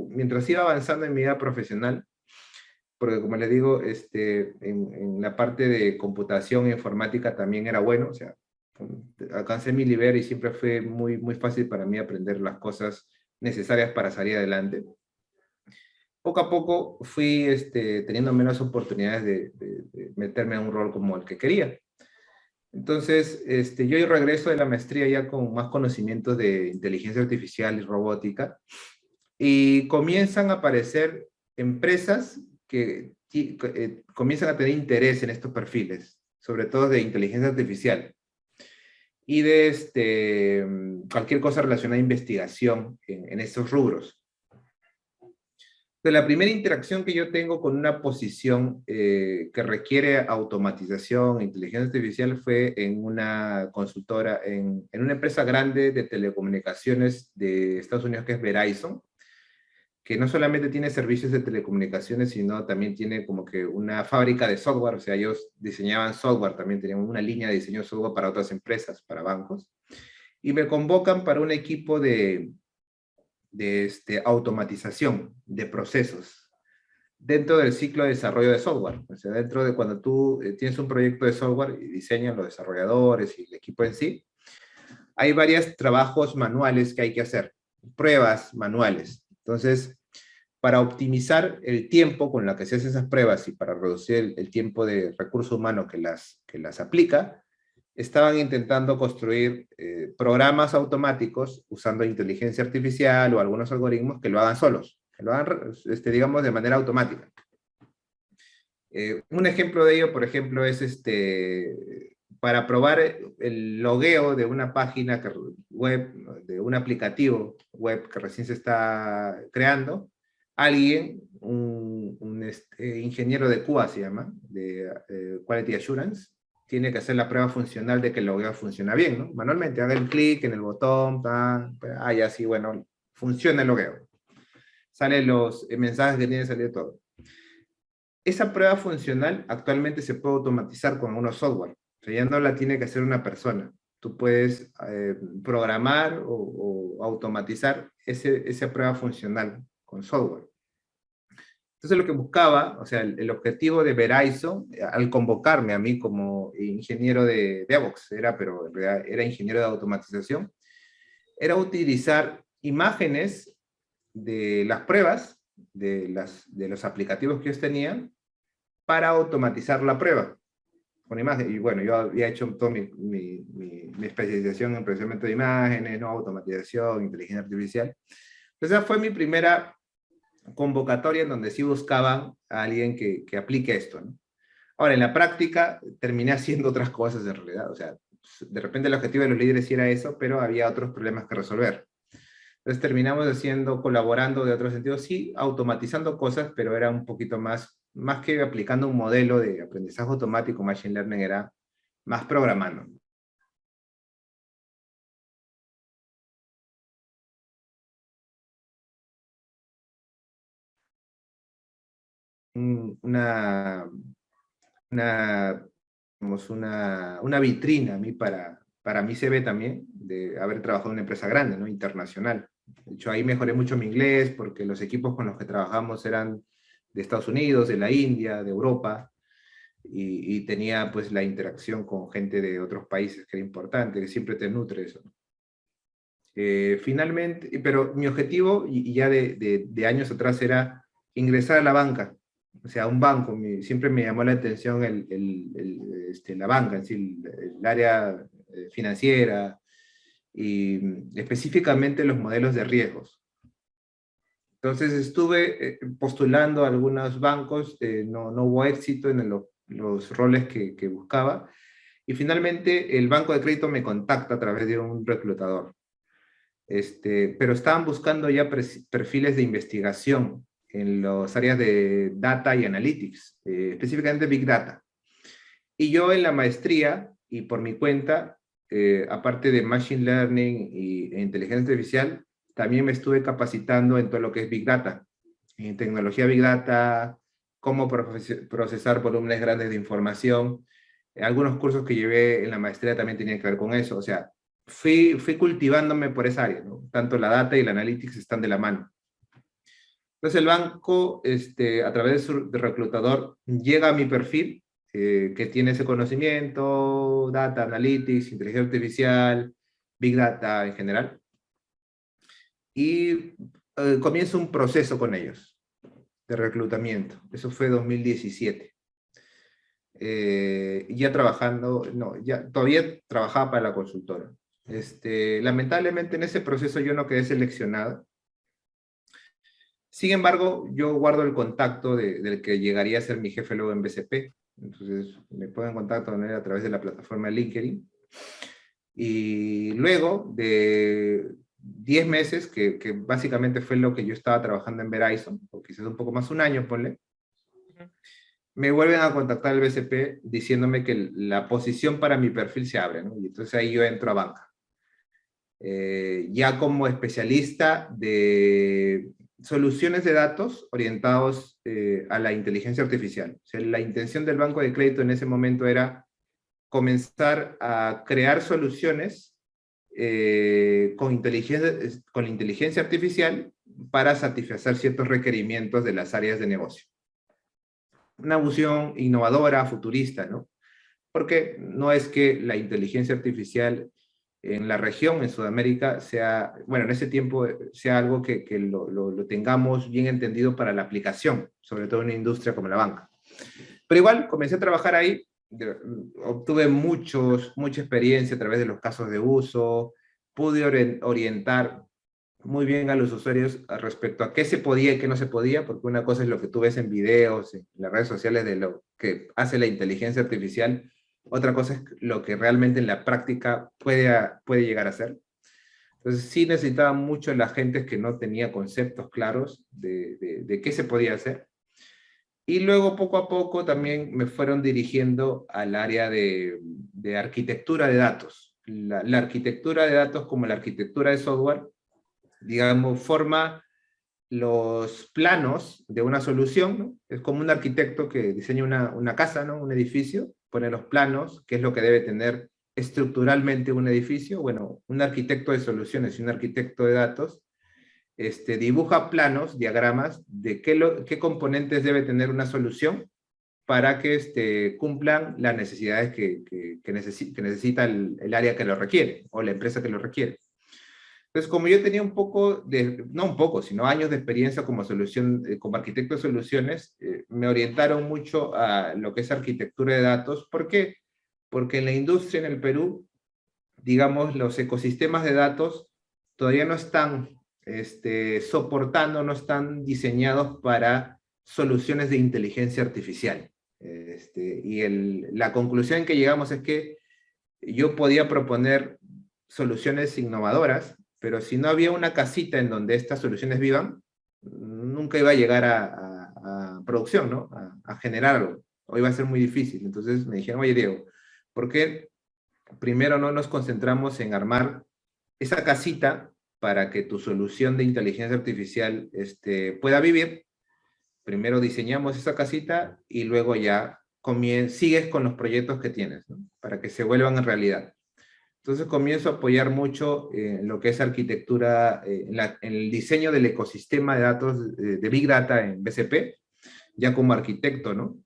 Mientras iba avanzando en mi vida profesional, porque como les digo, en la parte de computación e informática también era bueno, o sea, alcancé mi nivel y siempre fue muy fácil para mí aprender las cosas necesarias para salir adelante. Poco a poco fui teniendo menos oportunidades de meterme a un rol como el que quería. Entonces, yo regreso de la maestría ya con más conocimientos de inteligencia artificial y robótica, y comienzan a aparecer empresas que comienzan a tener interés en estos perfiles, sobre todo de inteligencia artificial, y de cualquier cosa relacionada a investigación en estos rubros. De la primera interacción que yo tengo con una posición que requiere automatización e inteligencia artificial fue en una consultora, en una empresa grande de telecomunicaciones de Estados Unidos que es Verizon, que no solamente tiene servicios de telecomunicaciones, sino también tiene como que una fábrica de software, o sea, ellos diseñaban software, también tenían una línea de diseño de software para otras empresas, para bancos, y me convocan para un equipo de automatización de procesos dentro del ciclo de desarrollo de software. O sea, dentro de cuando tú tienes un proyecto de software y diseñan los desarrolladores y el equipo en sí, hay varios trabajos manuales que hay que hacer, pruebas manuales. Entonces, para optimizar el tiempo con la que se hacen esas pruebas y para reducir el tiempo de recurso humano que las aplica, estaban intentando construir programas automáticos usando inteligencia artificial o algunos algoritmos que lo hagan solos, que lo hagan, digamos, de manera automática. Un ejemplo de ello, por ejemplo, es para probar el logueo de una página web, de un aplicativo web que recién se está creando, alguien, un ingeniero de QA se llama, de Quality Assurance, tiene que hacer la prueba funcional de que el logueo funciona bien, ¿no? Manualmente, haga el clic en el botón, y así, bueno, funciona el logueo. Salen los mensajes que tiene que salir todo. Esa prueba funcional actualmente se puede automatizar con algunos software. O sea, ya no la tiene que hacer una persona. Tú puedes programar o automatizar esa prueba funcional con software. Entonces lo que buscaba, o sea, el objetivo de Verizon, al convocarme a mí como ingeniero de DevOps, pero en realidad era ingeniero de automatización, era utilizar imágenes de las pruebas, de los aplicativos que ellos tenían, para automatizar la prueba con imagen. Y bueno, yo había hecho toda mi especialización en procesamiento de imágenes, ¿no? Automatización, inteligencia artificial. Entonces esa fue mi primera convocatoria en donde sí buscaban a alguien que aplique esto, ¿no? Ahora, en la práctica, terminé haciendo otras cosas en realidad. O sea, de repente el objetivo de los líderes sí era eso, pero había otros problemas que resolver. Entonces terminamos haciendo, colaborando de otro sentido, sí, automatizando cosas, pero era un poquito más que aplicando un modelo de aprendizaje automático, Machine Learning, era más programando. Una, una, digamos, una vitrina a mí para mi CV también, de haber trabajado en una empresa grande, ¿no? Internacional. De hecho, ahí mejoré mucho mi inglés porque los equipos con los que trabajamos eran de Estados Unidos, de la India, de Europa, y tenía pues la interacción con gente de otros países que era importante, que siempre te nutre eso, ¿no? Finalmente, pero mi objetivo, y ya de años atrás, era ingresar a la banca, o sea, a un banco. Siempre me llamó la atención la banca, en sí, el área financiera, y específicamente los modelos de riesgos. Entonces estuve postulando a algunos bancos, no hubo éxito en los roles que buscaba, y finalmente el banco de crédito me contacta a través de un reclutador. Pero estaban buscando ya perfiles de investigación en las áreas de data y analytics, específicamente Big Data. Y yo en la maestría y por mi cuenta, aparte de Machine Learning e inteligencia artificial, también me estuve capacitando en todo lo que es Big Data, en tecnología Big Data, cómo procesar volúmenes grandes de información. Algunos cursos que llevé en la maestría también tenían que ver con eso. O sea, fui cultivándome por esa área, ¿no? Tanto la data y la analytics están de la mano. Entonces el banco, a través de su reclutador, llega a mi perfil, que tiene ese conocimiento, data, analytics, inteligencia artificial, big data en general, y comienza un proceso con ellos de reclutamiento. Eso fue 2017. Ya trabajando, no, ya todavía trabajaba para la consultora. Lamentablemente en ese proceso yo no quedé seleccionado. Sin embargo, yo guardo el contacto del que llegaría a ser mi jefe luego en BCP. Entonces me pongo en contacto con él a través de la plataforma LinkedIn. Y luego de 10 meses, que básicamente fue lo que yo estaba trabajando en Verizon, o quizás un poco más, un año, ponle, me vuelven a contactar el BCP diciéndome que la posición para mi perfil se abre, ¿no? Y entonces ahí yo entro a banca. Ya como especialista de soluciones de datos orientados a la inteligencia artificial. O sea, la intención del banco de crédito en ese momento era comenzar a crear soluciones con inteligencia artificial para satisfacer ciertos requerimientos de las áreas de negocio. Una visión innovadora, futurista, ¿no? Porque no es que la inteligencia artificial en la región, en Sudamérica, sea, bueno, en ese tiempo sea algo que lo tengamos bien entendido para la aplicación, sobre todo en una industria como la banca. Pero igual, comencé a trabajar ahí, obtuve mucha experiencia a través de los casos de uso, pude orientar muy bien a los usuarios respecto a qué se podía y qué no se podía, porque una cosa es lo que tú ves en videos, en las redes sociales de lo que hace la inteligencia artificial, otra cosa es lo que realmente en la práctica puede llegar a ser. Entonces sí necesitaba mucho la gente que no tenía conceptos claros de qué se podía hacer. Y luego poco a poco también me fueron dirigiendo al área de arquitectura de datos. La arquitectura de datos, como la arquitectura de software, digamos, forma los planos de una solución, ¿no? Es como un arquitecto que diseña una casa, ¿no? Un edificio, pone los planos, qué es lo que debe tener estructuralmente un edificio. Bueno, un arquitecto de soluciones y un arquitecto de datos dibuja planos, diagramas de qué componentes debe tener una solución para que cumplan las necesidades que necesita el área que lo requiere o la empresa que lo requiere. Entonces, como yo tenía un poco no un poco, sino años de experiencia como arquitecto de soluciones, me orientaron mucho a lo que es arquitectura de datos. ¿Por qué? Porque en la industria en el Perú, digamos, los ecosistemas de datos todavía no están soportando, no están diseñados para soluciones de inteligencia artificial. La conclusión en que llegamos es que yo podía proponer soluciones innovadoras, pero si no había una casita en donde estas soluciones vivan, nunca iba a llegar a producción, ¿no? A generar algo. O iba a ser muy difícil. Entonces me dijeron, oye, Diego, ¿por qué primero no nos concentramos en armar esa casita para que tu solución de inteligencia artificial pueda vivir? Primero diseñamos esa casita y luego ya sigues con los proyectos que tienes, ¿no? Para que se vuelvan en realidad. Entonces comienzo a apoyar mucho en lo que es arquitectura, en el diseño del ecosistema de datos de Big Data en BCP, ya como arquitecto, ¿no?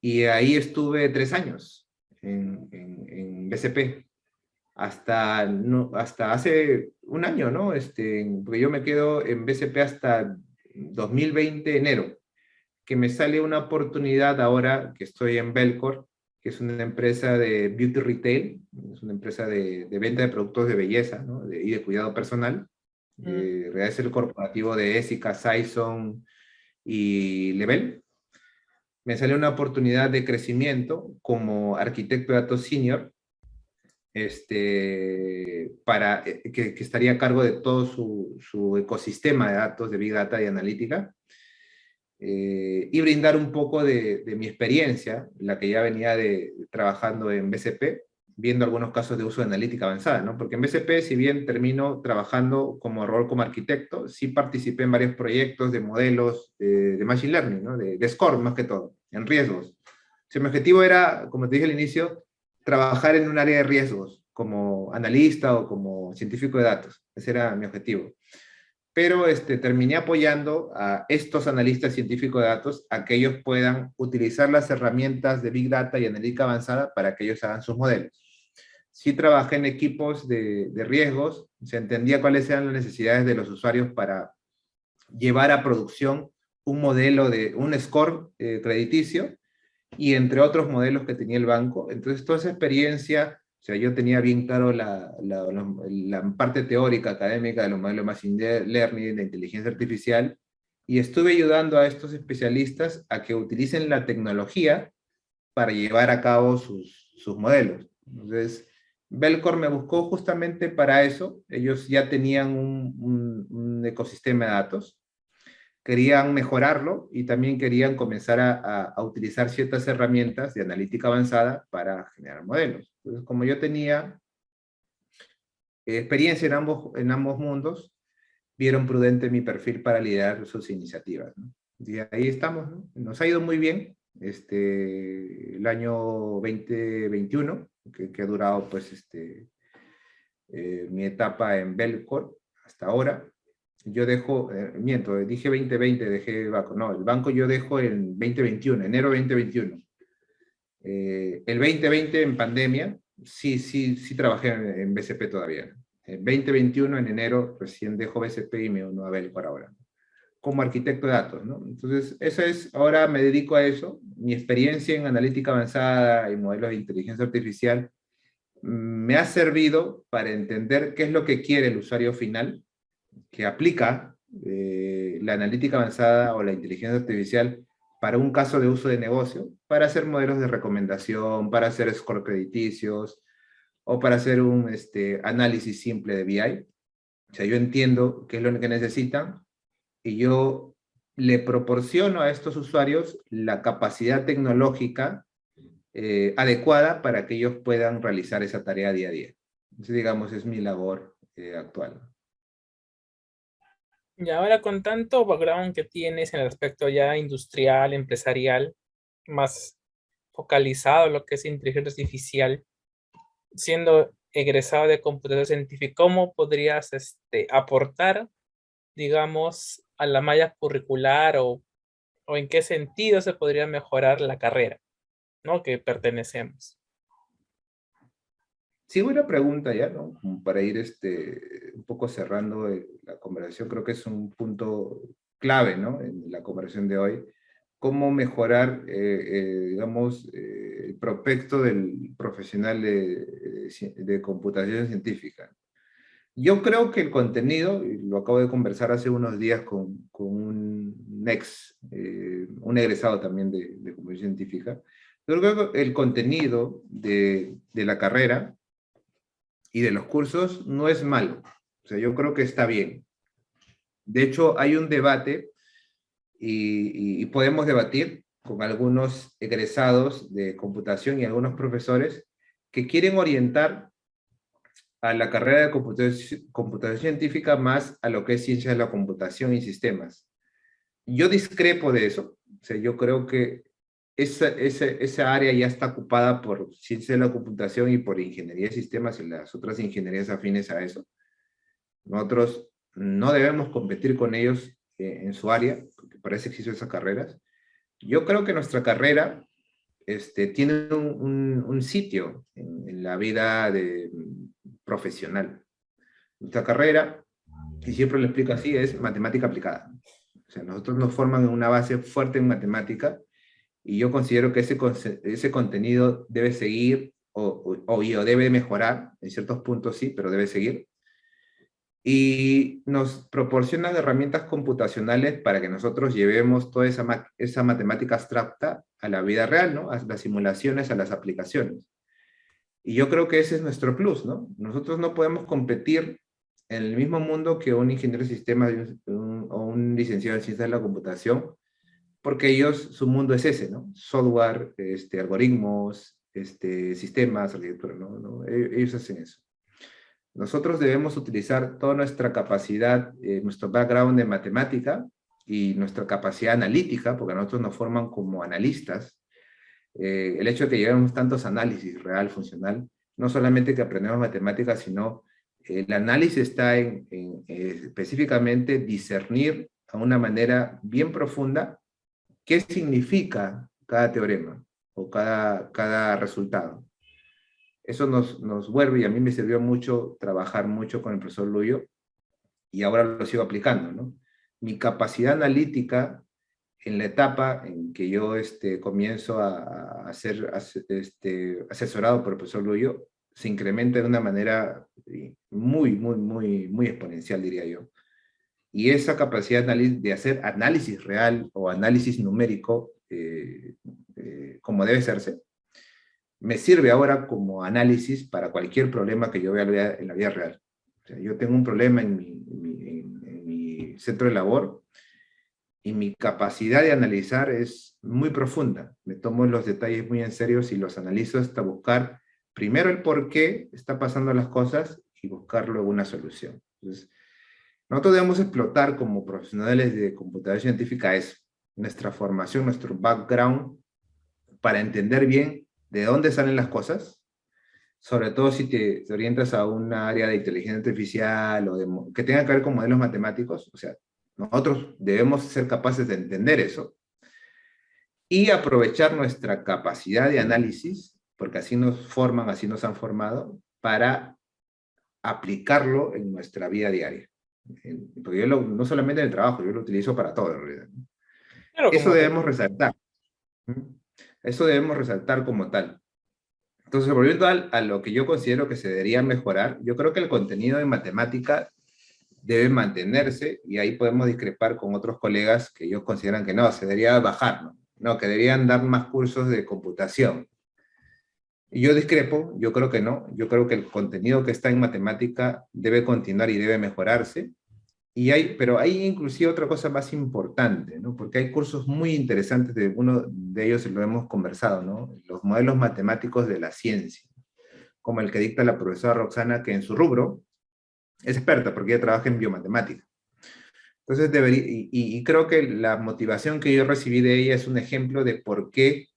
Y ahí estuve 3 años en BCP, hasta, no, hasta hace un año, ¿no? Porque yo me quedo en BCP hasta 2020, enero, que me sale una oportunidad ahora que estoy en Belcor, que es una empresa de beauty retail, es una empresa de venta de productos de belleza, ¿no? Y de cuidado personal. En realidad es el corporativo de Essica, Saison y Level. Me sale una oportunidad de crecimiento como arquitecto de datos senior, que estaría a cargo de todo su ecosistema de datos de Big Data y analítica, y brindar un poco de mi experiencia, la que ya venía trabajando en BCP, viendo algunos casos de uso de analítica avanzada, ¿no? Porque en BCP, si bien termino trabajando como rol como arquitecto, sí participé en varios proyectos de modelos de Machine Learning, ¿no? De score, más que todo, en riesgos. O sea, mi objetivo era, como te dije al inicio, trabajar en un área de riesgos, como analista o como científico de datos. Ese era mi objetivo. Pero terminé apoyando a estos analistas científicos de datos a que ellos puedan utilizar las herramientas de Big Data y analítica avanzada para que ellos hagan sus modelos. Sí trabajé en equipos de riesgos, se entendía cuáles eran las necesidades de los usuarios para llevar a producción un modelo de un score crediticio, y entre otros modelos que tenía el banco. Entonces, toda esa experiencia, o sea, yo tenía bien claro la parte teórica, académica de los modelos de Machine Learning, de inteligencia artificial, y estuve ayudando a estos especialistas a que utilicen la tecnología para llevar a cabo sus modelos. Entonces, Belcor me buscó justamente para eso. Ellos ya tenían un ecosistema de datos, querían mejorarlo y también querían comenzar a utilizar ciertas herramientas de analítica avanzada para generar modelos. Entonces, como yo tenía experiencia en ambos mundos, vieron prudente mi perfil para liderar sus iniciativas, ¿no? Y ahí estamos, ¿no? Nos ha ido muy bien el año 2021, que ha durado pues mi etapa en Belcorp hasta ahora. Yo dejo, dije 2020, dejé el banco. No, el banco yo dejo en 2021, enero 2021. El 2020 en pandemia, sí trabajé en BCP todavía. En 2021, en enero, recién dejo BCP y me uno a Belcor ahora, como arquitecto de datos, ¿no? Entonces, ahora me dedico a eso. Mi experiencia en analítica avanzada y modelos de inteligencia artificial me ha servido para entender qué es lo que quiere el usuario final, que aplica la analítica avanzada o la inteligencia artificial para un caso de uso de negocio, para hacer modelos de recomendación, para hacer score crediticios o para hacer un análisis simple de BI. O sea, yo entiendo qué es lo que necesitan y yo le proporciono a estos usuarios la capacidad tecnológica adecuada para que ellos puedan realizar esa tarea día a día. Entonces, digamos, es mi labor actual. Y ahora con tanto background que tienes en el aspecto ya industrial, empresarial, más focalizado en lo que es inteligencia artificial, siendo egresado de computación científica, ¿cómo podrías aportar, digamos, a la malla curricular o en qué sentido se podría mejorar la carrera, ¿no? Que pertenecemos? Sí, buena pregunta ya, ¿no? Como para ir un poco cerrando la conversación, creo que es un punto clave, ¿no? En la conversación de hoy. Cómo mejorar, digamos, el prospecto del profesional de computación científica. Yo creo que el contenido, y lo acabo de conversar hace unos días con un egresado también de comunicación científica, yo creo que el contenido de la carrera y de los cursos no es malo. O sea, yo creo que está bien. De hecho, hay un debate y podemos debatir con algunos egresados de computación y algunos profesores que quieren orientar a la carrera de computación científica más a lo que es ciencia de la computación y sistemas. Yo discrepo de eso. O sea, yo creo que esa área ya está ocupada por ciencia de la computación y por ingeniería de sistemas y las otras ingenierías afines a eso. Nosotros no debemos competir con ellos en su área, porque para eso existen esas carreras. Yo creo que nuestra carrera tiene un sitio en la vida profesional. Nuestra carrera, y siempre lo explico así, es matemática aplicada. O sea, nosotros nos forman en una base fuerte en matemática y yo considero que ese contenido debe seguir o debe mejorar, en ciertos puntos sí, pero debe seguir. Y nos proporciona herramientas computacionales para que nosotros llevemos toda esa matemática abstracta a la vida real, ¿no? A las simulaciones, a las aplicaciones. Y yo creo que ese es nuestro plus, ¿no? Nosotros no podemos competir en el mismo mundo que un ingeniero de sistemas o un licenciado en ciencias de la computación, porque ellos, su mundo es ese, ¿no? Software, algoritmos, sistemas, arquitectura, ¿no? Ellos hacen eso. Nosotros debemos utilizar toda nuestra capacidad, nuestro background de matemática y nuestra capacidad analítica, porque a nosotros nos forman como analistas. El hecho de que llevemos tantos análisis real, funcional, no solamente que aprendemos matemáticas, sino el análisis está en específicamente discernir a una manera bien profunda qué significa cada teorema o cada resultado. Eso nos vuelve, y a mí me sirvió mucho trabajar mucho con el profesor Luyo, y ahora lo sigo aplicando, ¿no? Mi capacidad analítica en la etapa en que yo comienzo a ser asesorado por el profesor Luyo, se incrementa de una manera muy, muy, muy, muy exponencial, diría yo. Y esa capacidad de hacer análisis real o análisis numérico, como debe hacerse, me sirve ahora como análisis para cualquier problema que yo vea en la vida real. O sea, yo tengo un problema en mi centro de labor y mi capacidad de analizar es muy profunda. Me tomo los detalles muy en serio y los analizo hasta buscar primero el por qué está pasando las cosas y buscar luego una solución. Entonces, nosotros debemos explotar como profesionales de computación científica eso, nuestra formación, nuestro background, para entender bien de dónde salen las cosas, sobre todo si te orientas a un área de inteligencia artificial o que tenga que ver con modelos matemáticos. O sea, nosotros debemos ser capaces de entender eso y aprovechar nuestra capacidad de análisis, porque así nos forman, así nos han formado, para aplicarlo en nuestra vida diaria. Porque yo no solamente en el trabajo, yo lo utilizo para todo en realidad. Claro, Eso como debemos resaltar. Eso debemos resaltar como tal. Entonces, volviendo a lo que yo considero que se debería mejorar, yo creo que el contenido de matemática debe mantenerse, y ahí podemos discrepar con otros colegas que ellos consideran que no, se debería bajar, ¿no? No, que deberían dar más cursos de computación. Y yo discrepo, yo creo que no, yo creo que el contenido que está en matemática debe continuar y debe mejorarse. Pero hay inclusive otra cosa más importante, ¿no? Porque hay cursos muy interesantes, uno de ellos lo hemos conversado, ¿no? Los modelos matemáticos de la ciencia, como el que dicta la profesora Roxana, que en su rubro es experta porque ella trabaja en biomatemática. Entonces, y creo que la motivación que yo recibí de ella es un ejemplo de por qué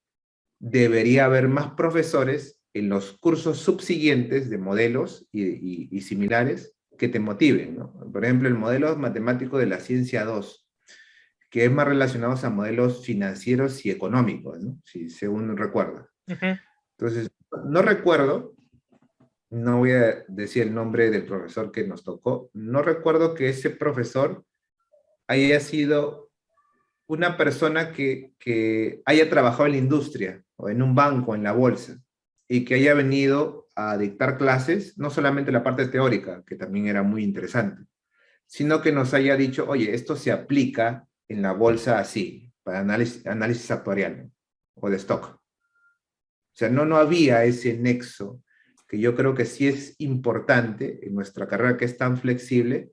debería haber más profesores en los cursos subsiguientes de modelos y similares que te motiven, ¿no? Por ejemplo, el modelo matemático de la ciencia 2, que es más relacionado a modelos financieros y económicos, ¿no? Si, según recuerdo. Ujú. Entonces, no recuerdo, no voy a decir el nombre del profesor que nos tocó, no recuerdo que ese profesor haya sido una persona que haya trabajado en la industria, o en un banco, en la bolsa, y que haya venido a dictar clases, no solamente la parte teórica, que también era muy interesante, sino que nos haya dicho, oye, esto se aplica en la bolsa así, para análisis actuarial, ¿no? O de stock. O sea, no había ese nexo que yo creo que sí es importante en nuestra carrera, que es tan flexible,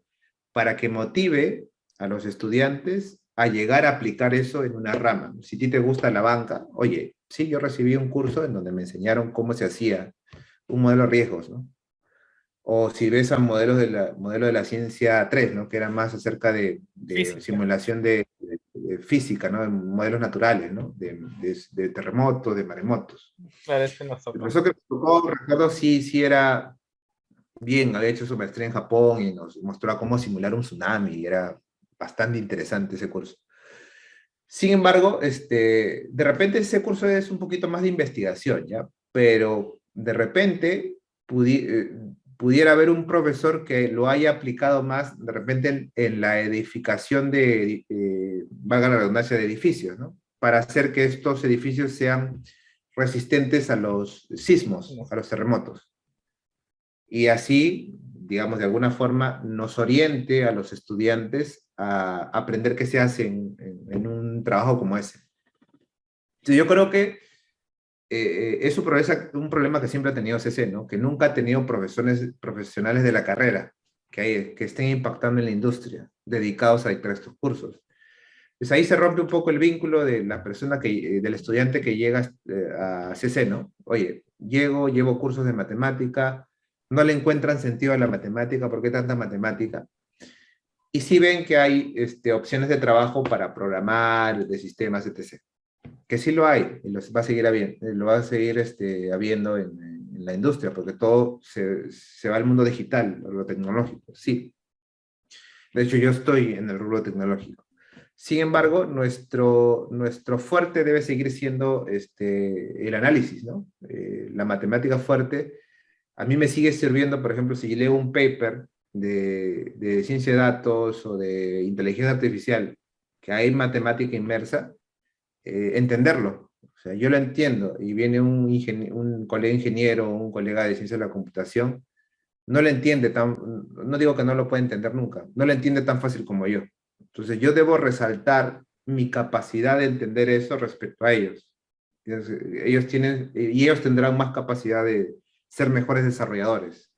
para que motive a los estudiantes a llegar a aplicar eso en una rama. Si a ti te gusta la banca, oye, sí, yo recibí un curso en donde me enseñaron cómo se hacía un modelo de riesgos, ¿no? O si ves a modelo de la ciencia 3, ¿no? Que era más acerca de Física. simulación de física, ¿no? De modelos naturales, ¿no? De terremotos, de maremotos. Claro, este nos El tocó. profesor que nos tocó, recuerdo, sí era bien, había hecho su maestría en Japón y nos mostró cómo simular un tsunami, y era bastante interesante ese curso. Sin embargo, de repente ese curso es un poquito más de investigación, ¿ya? Pero de repente pudiera haber un profesor que lo haya aplicado más de repente en la edificación valga la redundancia, de edificios, ¿no? Para hacer que estos edificios sean resistentes a los sismos, a los terremotos. Y así, digamos, de alguna forma nos oriente a los estudiantes a aprender qué se hace en un trabajo como ese. Entonces, yo creo que es un problema que siempre ha tenido CC, ¿no? Que nunca ha tenido profesionales de la carrera que estén impactando en la industria, dedicados a dictar estos cursos. Pues ahí se rompe un poco el vínculo de la persona del estudiante que llega a CC, ¿no? Oye, llevo cursos de matemática, no le encuentran sentido a la matemática, ¿por qué tanta matemática? Y sí ven que hay opciones de trabajo para programar, de sistemas, etc. Que sí lo hay, y va a seguir habiendo, lo va a seguir habiendo en la industria, porque todo se va al mundo digital, a lo tecnológico, sí. De hecho, yo estoy en el rubro tecnológico. Sin embargo, nuestro fuerte debe seguir siendo el análisis, ¿no? La matemática fuerte a mí me sigue sirviendo, por ejemplo, si leo un paper de ciencia de datos o de inteligencia artificial, que hay matemática inmersa, entenderlo. O sea, yo lo entiendo y viene un colega ingeniero o un colega de ciencia de la computación, no lo entiende no digo que no lo pueda entender nunca, no lo entiende tan fácil como yo. Entonces yo debo resaltar mi capacidad de entender eso respecto a ellos. Ellos tendrán más capacidad de ser mejores desarrolladores.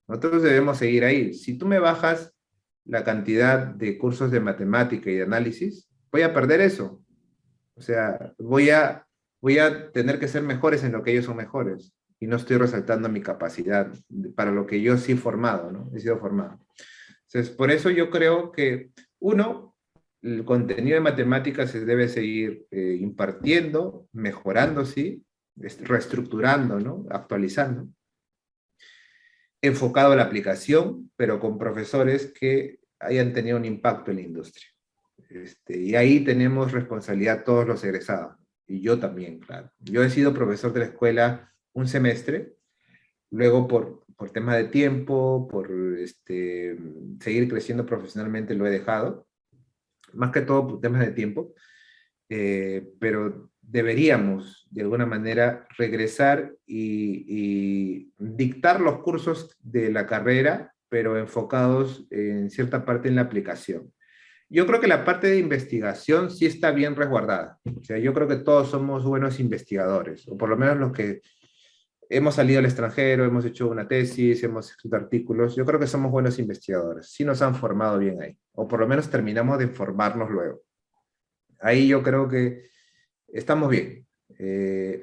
Nosotros debemos seguir ahí. Si tú me bajas la cantidad de cursos de matemática y de análisis, voy a perder eso. O sea, voy a tener que ser mejores en lo que ellos son mejores. Y no estoy resaltando mi capacidad para lo que yo sí he formado, ¿no? He sido formado. Entonces, por eso yo creo que, uno, el contenido de matemáticas se debe seguir impartiendo, mejorando, sí, reestructurando, ¿no? Actualizando, enfocado a la aplicación, pero con profesores que hayan tenido un impacto en la industria. Y ahí tenemos responsabilidad todos los egresados, y yo también, claro. Yo he sido profesor de la escuela un semestre, luego por tema de tiempo, por seguir creciendo profesionalmente lo he dejado, más que todo por temas de tiempo, pero deberíamos de alguna manera regresar y dictar los cursos de la carrera, pero enfocados en cierta parte en la aplicación. Yo creo que la parte de investigación sí está bien resguardada. O sea, yo creo que todos somos buenos investigadores, o por lo menos los que hemos salido al extranjero, hemos hecho una tesis, hemos escrito artículos. Yo creo que somos buenos investigadores. Sí nos han formado bien ahí, o por lo menos terminamos de formarnos luego. Ahí yo creo que estamos bien.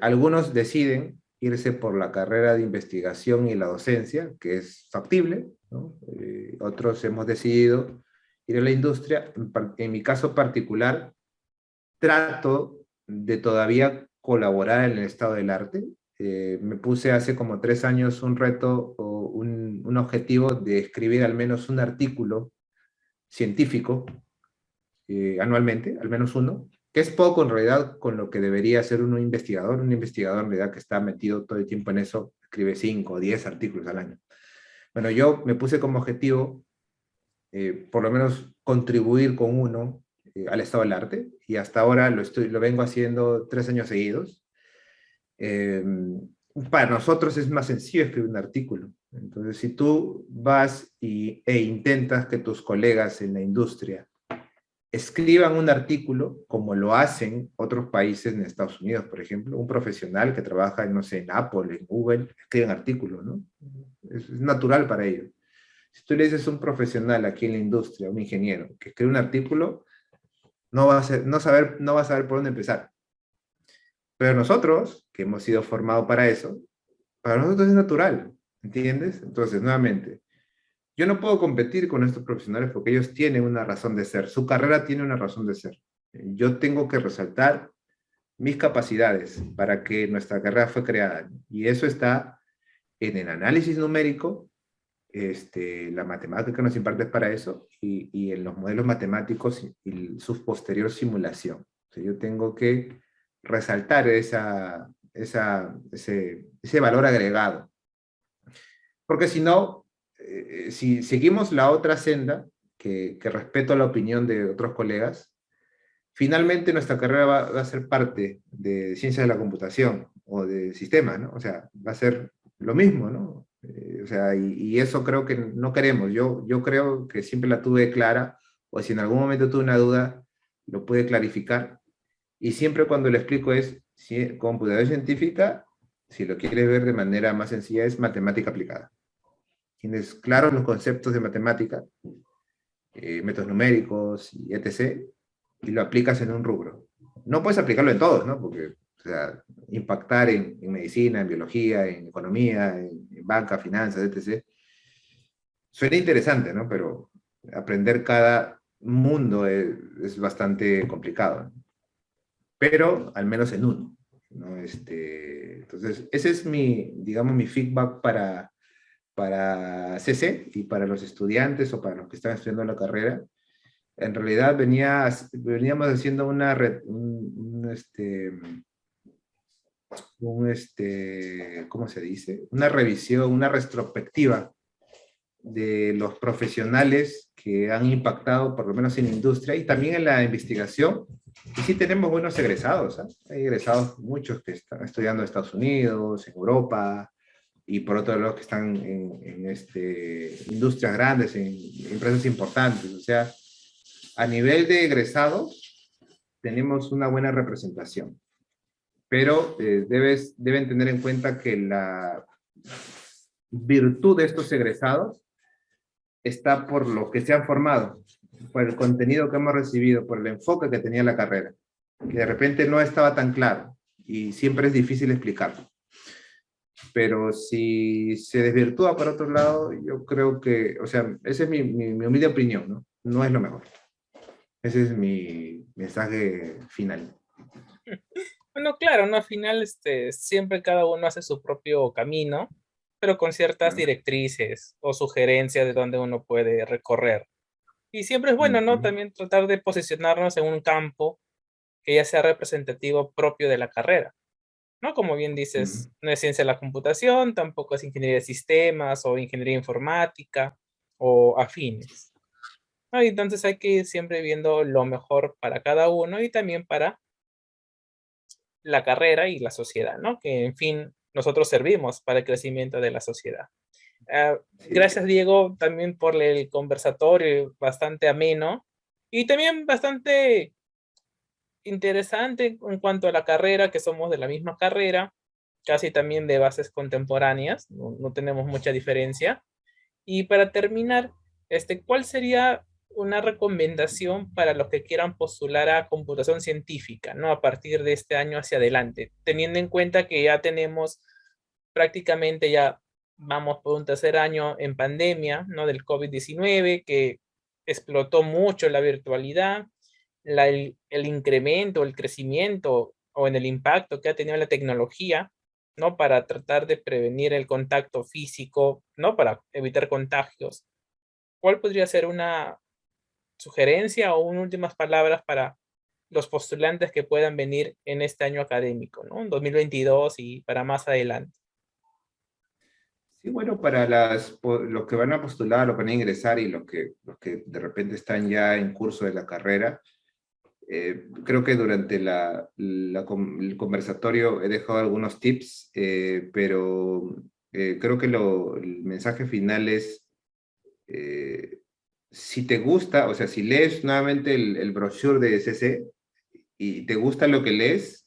Algunos deciden irse por la carrera de investigación y la docencia, que es factible, ¿no? Otros hemos decidido ir a la industria. En mi caso particular, trato de todavía colaborar en el estado del arte. Me puse hace como 3 años un reto o un objetivo de escribir al menos un artículo científico anualmente, al menos uno, que es poco en realidad con lo que debería ser un investigador en realidad que está metido todo el tiempo en eso, escribe 5 o 10 artículos al año. Bueno, yo me puse como objetivo por lo menos contribuir con uno al estado del arte, y hasta ahora lo vengo haciendo 3 años seguidos. para nosotros es más sencillo escribir un artículo. Entonces, si tú vas e intentas que tus colegas en la industria escriban un artículo, como lo hacen otros países en Estados Unidos, por ejemplo, un profesional que trabaja, no sé, en Apple, en Google, escribe un artículo, ¿no? Es natural para ellos. Si tú le dices a un profesional aquí en la industria, un ingeniero, que escribe un artículo, no va a saber por dónde empezar. Pero nosotros, que hemos sido formados para eso, para nosotros es natural, ¿entiendes? Entonces, nuevamente, yo no puedo competir con estos profesionales porque ellos tienen una razón de ser, su carrera tiene una razón de ser. Yo tengo que resaltar mis capacidades para que nuestra carrera fue creada. Y eso está en el análisis numérico, la matemática nos imparte para eso, y en los modelos matemáticos y su posterior simulación. O sea, yo tengo que resaltar ese valor agregado. Porque si no, si seguimos la otra senda, que respeto la opinión de otros colegas, finalmente nuestra carrera va a ser parte de ciencia de la computación o de sistemas, ¿no? O sea, va a ser lo mismo, ¿no? O sea, y eso creo que no queremos. Yo creo que siempre la tuve clara, o si en algún momento tuve una duda, lo pude clarificar. Y siempre cuando le explico es, si, computación científica, si lo quieres ver de manera más sencilla, es matemática aplicada. Tienes claros los conceptos de matemática, métodos numéricos y etc., y lo aplicas en un rubro. No puedes aplicarlo en todos, ¿no? Porque, o sea, impactar en medicina, en biología, en economía, en banca, finanzas, etc. Suena interesante, ¿no? Pero aprender cada mundo es bastante complicado, ¿no? Pero al menos en uno, ¿no? Entonces, ese es mi, digamos, mi feedback para CC y para los estudiantes o para los que están estudiando la carrera. En realidad veníamos haciendo ¿cómo se dice? Una revisión, una retrospectiva de los profesionales que han impactado, por lo menos en la industria y también en la investigación. Y sí tenemos buenos egresados, ¿eh? Hay egresados muchos que están estudiando en Estados Unidos, en Europa, y por otro lado que están en industrias grandes, en empresas importantes. O sea, a nivel de egresados, tenemos una buena representación, pero deben tener en cuenta que la virtud de estos egresados está por lo que se han formado, por el contenido que hemos recibido, por el enfoque que tenía la carrera, que de repente no estaba tan claro y siempre es difícil explicarlo. Pero si se desvirtúa por otro lado, yo creo que, o sea, esa es mi humilde opinión, ¿no? No es lo mejor. Ese es mi mensaje final. Bueno, claro, ¿no? Al final, siempre cada uno hace su propio camino, pero con ciertas Claro. directrices o sugerencias de dónde uno puede recorrer. Y siempre es bueno, ¿no? Ujú, También tratar de posicionarnos en un campo que ya sea representativo propio de la carrera, ¿no? Como bien ujú. dices, no es ciencia de la computación, tampoco es ingeniería de sistemas o ingeniería informática o afines, ¿no? Y entonces hay que ir siempre viendo lo mejor para cada uno y también para la carrera y la sociedad, ¿no? Que en fin, nosotros servimos para el crecimiento de la sociedad. Sí. Gracias, Diego, también por el conversatorio bastante ameno y también bastante interesante en cuanto a la carrera, que somos de la misma carrera, casi también de bases contemporáneas, no tenemos mucha diferencia. Y para terminar, ¿cuál sería una recomendación para los que quieran postular a computación científica, ¿no? A partir de este año hacia adelante, teniendo en cuenta que ya tenemos prácticamente ya vamos por un tercer año en pandemia, ¿no? Del COVID-19, que explotó mucho la virtualidad, el incremento, el crecimiento o en el impacto que ha tenido la tecnología, ¿no? Para tratar de prevenir el contacto físico, ¿no? Para evitar contagios. ¿Cuál podría ser una sugerencia o unas últimas palabras para los postulantes que puedan venir en este año académico, ¿no? En 2022 y para más adelante. Sí, bueno, para los que van a postular, los que van a ingresar y los que de repente están ya en curso de la carrera, Creo que durante el conversatorio he dejado algunos tips, pero creo que el mensaje final es, eh, si te gusta, o sea, si lees nuevamente el brochure de CC y te gusta lo que lees,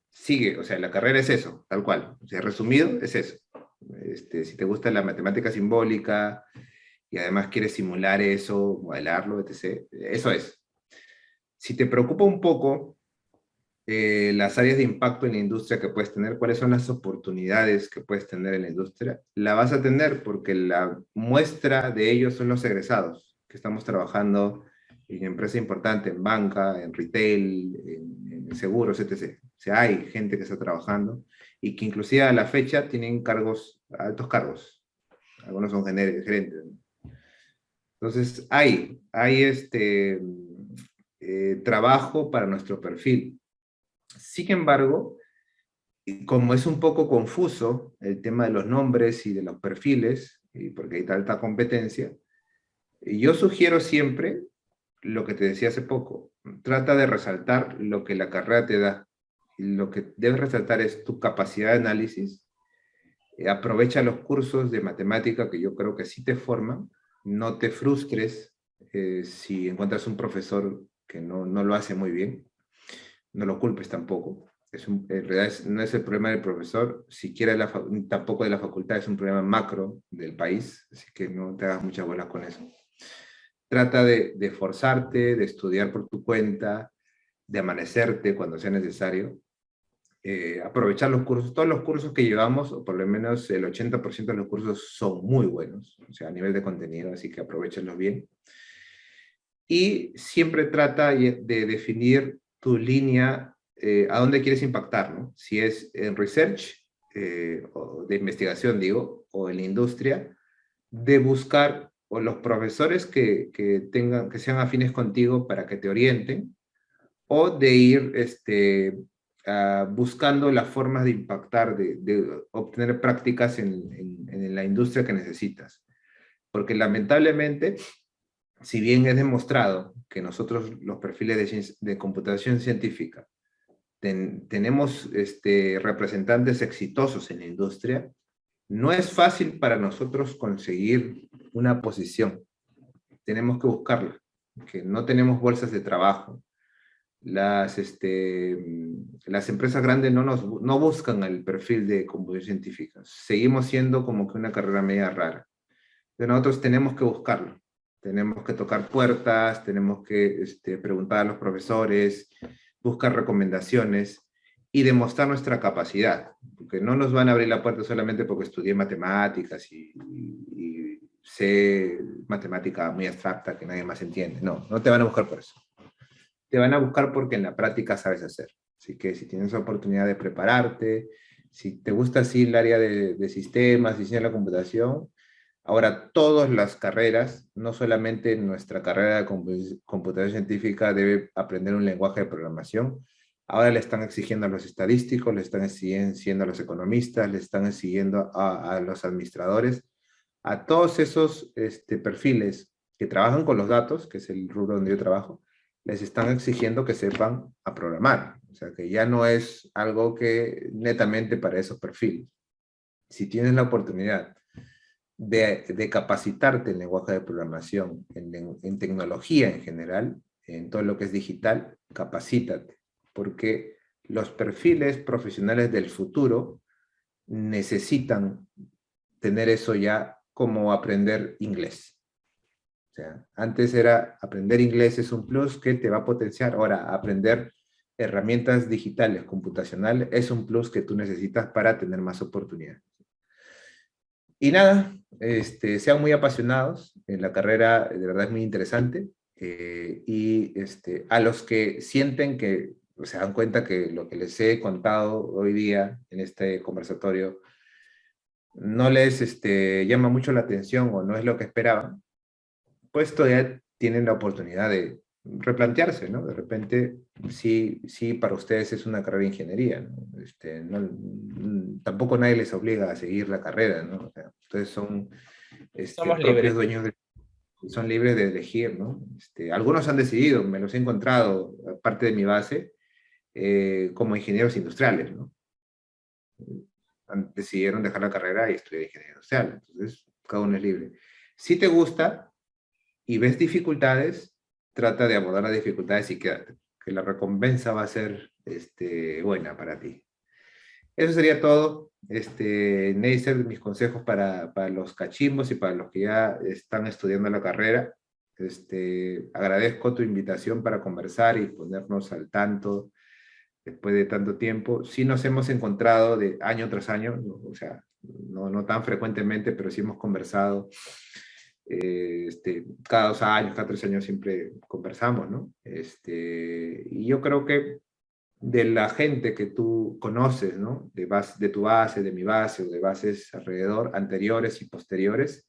sigue, o sea, la carrera es eso, tal cual. O sea, resumido, es eso. Si te gusta la matemática simbólica y además quieres simular eso, modelarlo, etc., eso es. Si te preocupa un poco las áreas de impacto en la industria que puedes tener, cuáles son las oportunidades que puedes tener en la industria, la vas a tener porque la muestra de ellos son los egresados, que estamos trabajando en empresas importantes, en banca, en retail, en seguros, etc. O sea, hay gente que está trabajando y que inclusive a la fecha tienen cargos, altos cargos. Algunos son gerentes. Entonces, hay trabajo para nuestro perfil. Sin embargo, y como es un poco confuso el tema de los nombres y de los perfiles, y porque hay tanta competencia, yo sugiero siempre lo que te decía hace poco. Trata de resaltar lo que la carrera te da. Y lo que debes resaltar es tu capacidad de análisis. Aprovecha los cursos de matemática que yo creo que sí te forman. No te frustres si encuentras un profesor que no lo hace muy bien. No lo culpes tampoco. En realidad no es el problema del profesor, siquiera tampoco de la facultad, es un problema macro del país, así que no te hagas muchas bolas con eso. Trata de esforzarte, de estudiar por tu cuenta, de amanecerte cuando sea necesario, aprovechar los cursos, todos los cursos que llevamos, o por lo menos el 80% de los cursos son muy buenos, o sea, a nivel de contenido, así que aprovechenlos bien. Y siempre trata de definir tu línea, a dónde quieres impactar, ¿no? Si es en research, o de investigación, digo, o en la industria, de buscar o los profesores que sean afines contigo para que te orienten, o de ir buscando las formas de impactar, de obtener prácticas en la industria que necesitas. Porque lamentablemente, si bien es demostrado que nosotros los perfiles de computación científica tenemos representantes exitosos en la industria, no es fácil para nosotros conseguir una posición. Tenemos que buscarla, que no tenemos bolsas de trabajo. Las empresas grandes no buscan el perfil de computación científica. Seguimos siendo como que una carrera media rara. Pero nosotros tenemos que buscarlo. Tenemos que tocar puertas, tenemos que preguntar a los profesores, buscar recomendaciones y demostrar nuestra capacidad. Porque no nos van a abrir la puerta solamente porque estudié matemáticas y sé matemática muy abstracta que nadie más entiende. No, no te van a buscar por eso. Te van a buscar porque en la práctica sabes hacer. Así que si tienes la oportunidad de prepararte, si te gusta así el área de sistemas, diseño de la computación, ahora todas las carreras, no solamente nuestra carrera de computación científica debe aprender un lenguaje de programación, ahora le están exigiendo a los estadísticos, le están exigiendo a los economistas, le están exigiendo a los administradores, a todos esos perfiles que trabajan con los datos, que es el rubro donde yo trabajo, les están exigiendo que sepan a programar. O sea, que ya no es algo que netamente para esos perfiles. Si tienes la oportunidad de capacitarte en lenguaje de programación, en tecnología en general, en todo lo que es digital, capacítate, porque los perfiles profesionales del futuro necesitan tener eso ya como aprender inglés. O sea, antes era aprender inglés es un plus que te va a potenciar. Ahora, aprender herramientas digitales, computacionales, es un plus que tú necesitas para tener más oportunidades. Y nada, sean muy apasionados. En la carrera, de verdad, es muy interesante. Y a los que sienten que, o se dan cuenta que lo que les he contado hoy día en este conversatorio no les llama mucho la atención o no es lo que esperaban, pues todavía tienen la oportunidad de replantearse, ¿no? De repente, sí, sí, para ustedes es una carrera de ingeniería, ¿no? Tampoco nadie les obliga a seguir la carrera, ¿no? O sea, ustedes son Somos propios libres. dueños de... son libres de elegir, ¿no? Algunos han decidido, me los he encontrado, parte de mi base, como ingenieros industriales, ¿no? Decidieron dejar la carrera y estudiar ingeniería industrial. Entonces, cada uno es libre. Si te gusta y ves dificultades, trata de abordar las dificultades y quédate, que la recompensa va a ser buena para ti. Eso sería todo. Neisser, mis consejos para los cachimbos y para los que ya están estudiando la carrera. Agradezco tu invitación para conversar y ponernos al tanto después de tanto tiempo. Sí nos hemos encontrado de año tras año, ¿no? O sea, no tan frecuentemente, pero sí hemos conversado. Cada 2 años, cada 3 años siempre conversamos, ¿no? Y yo creo que de la gente que tú conoces, ¿no? De tu base, de mi base, o de bases alrededor, anteriores y posteriores,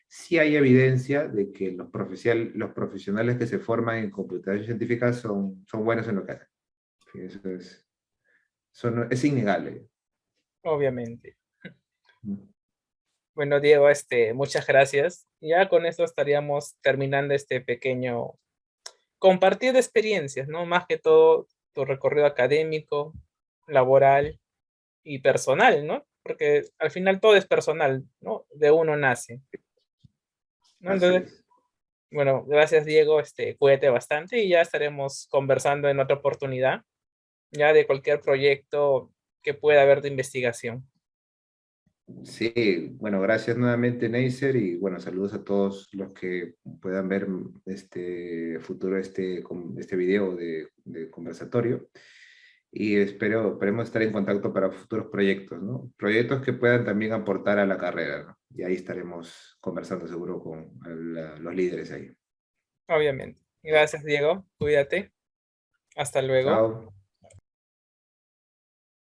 sí hay evidencia de que los profesionales que se forman en computación científica son buenos en lo que hacen. Eso es innegable. Obviamente. Mm. Bueno, Diego, muchas gracias. Ya con esto estaríamos terminando este pequeño compartir de experiencias, ¿no? Más que todo tu recorrido académico, laboral y personal, ¿no? Porque al final todo es personal, ¿no? De uno nace, ¿no? Así Entonces, es. bueno, gracias, Diego, cuídate bastante y ya estaremos conversando en otra oportunidad, ya de cualquier proyecto que pueda haber de investigación. Sí, bueno, gracias nuevamente, Neisser, y bueno, saludos a todos los que puedan ver futuro este video de conversatorio. Y esperemos estar en contacto para futuros proyectos, ¿no? Proyectos que puedan también aportar a la carrera, ¿no? Y ahí estaremos conversando seguro con los líderes ahí. Obviamente. Gracias, Diego. Cuídate. Hasta luego. Chao.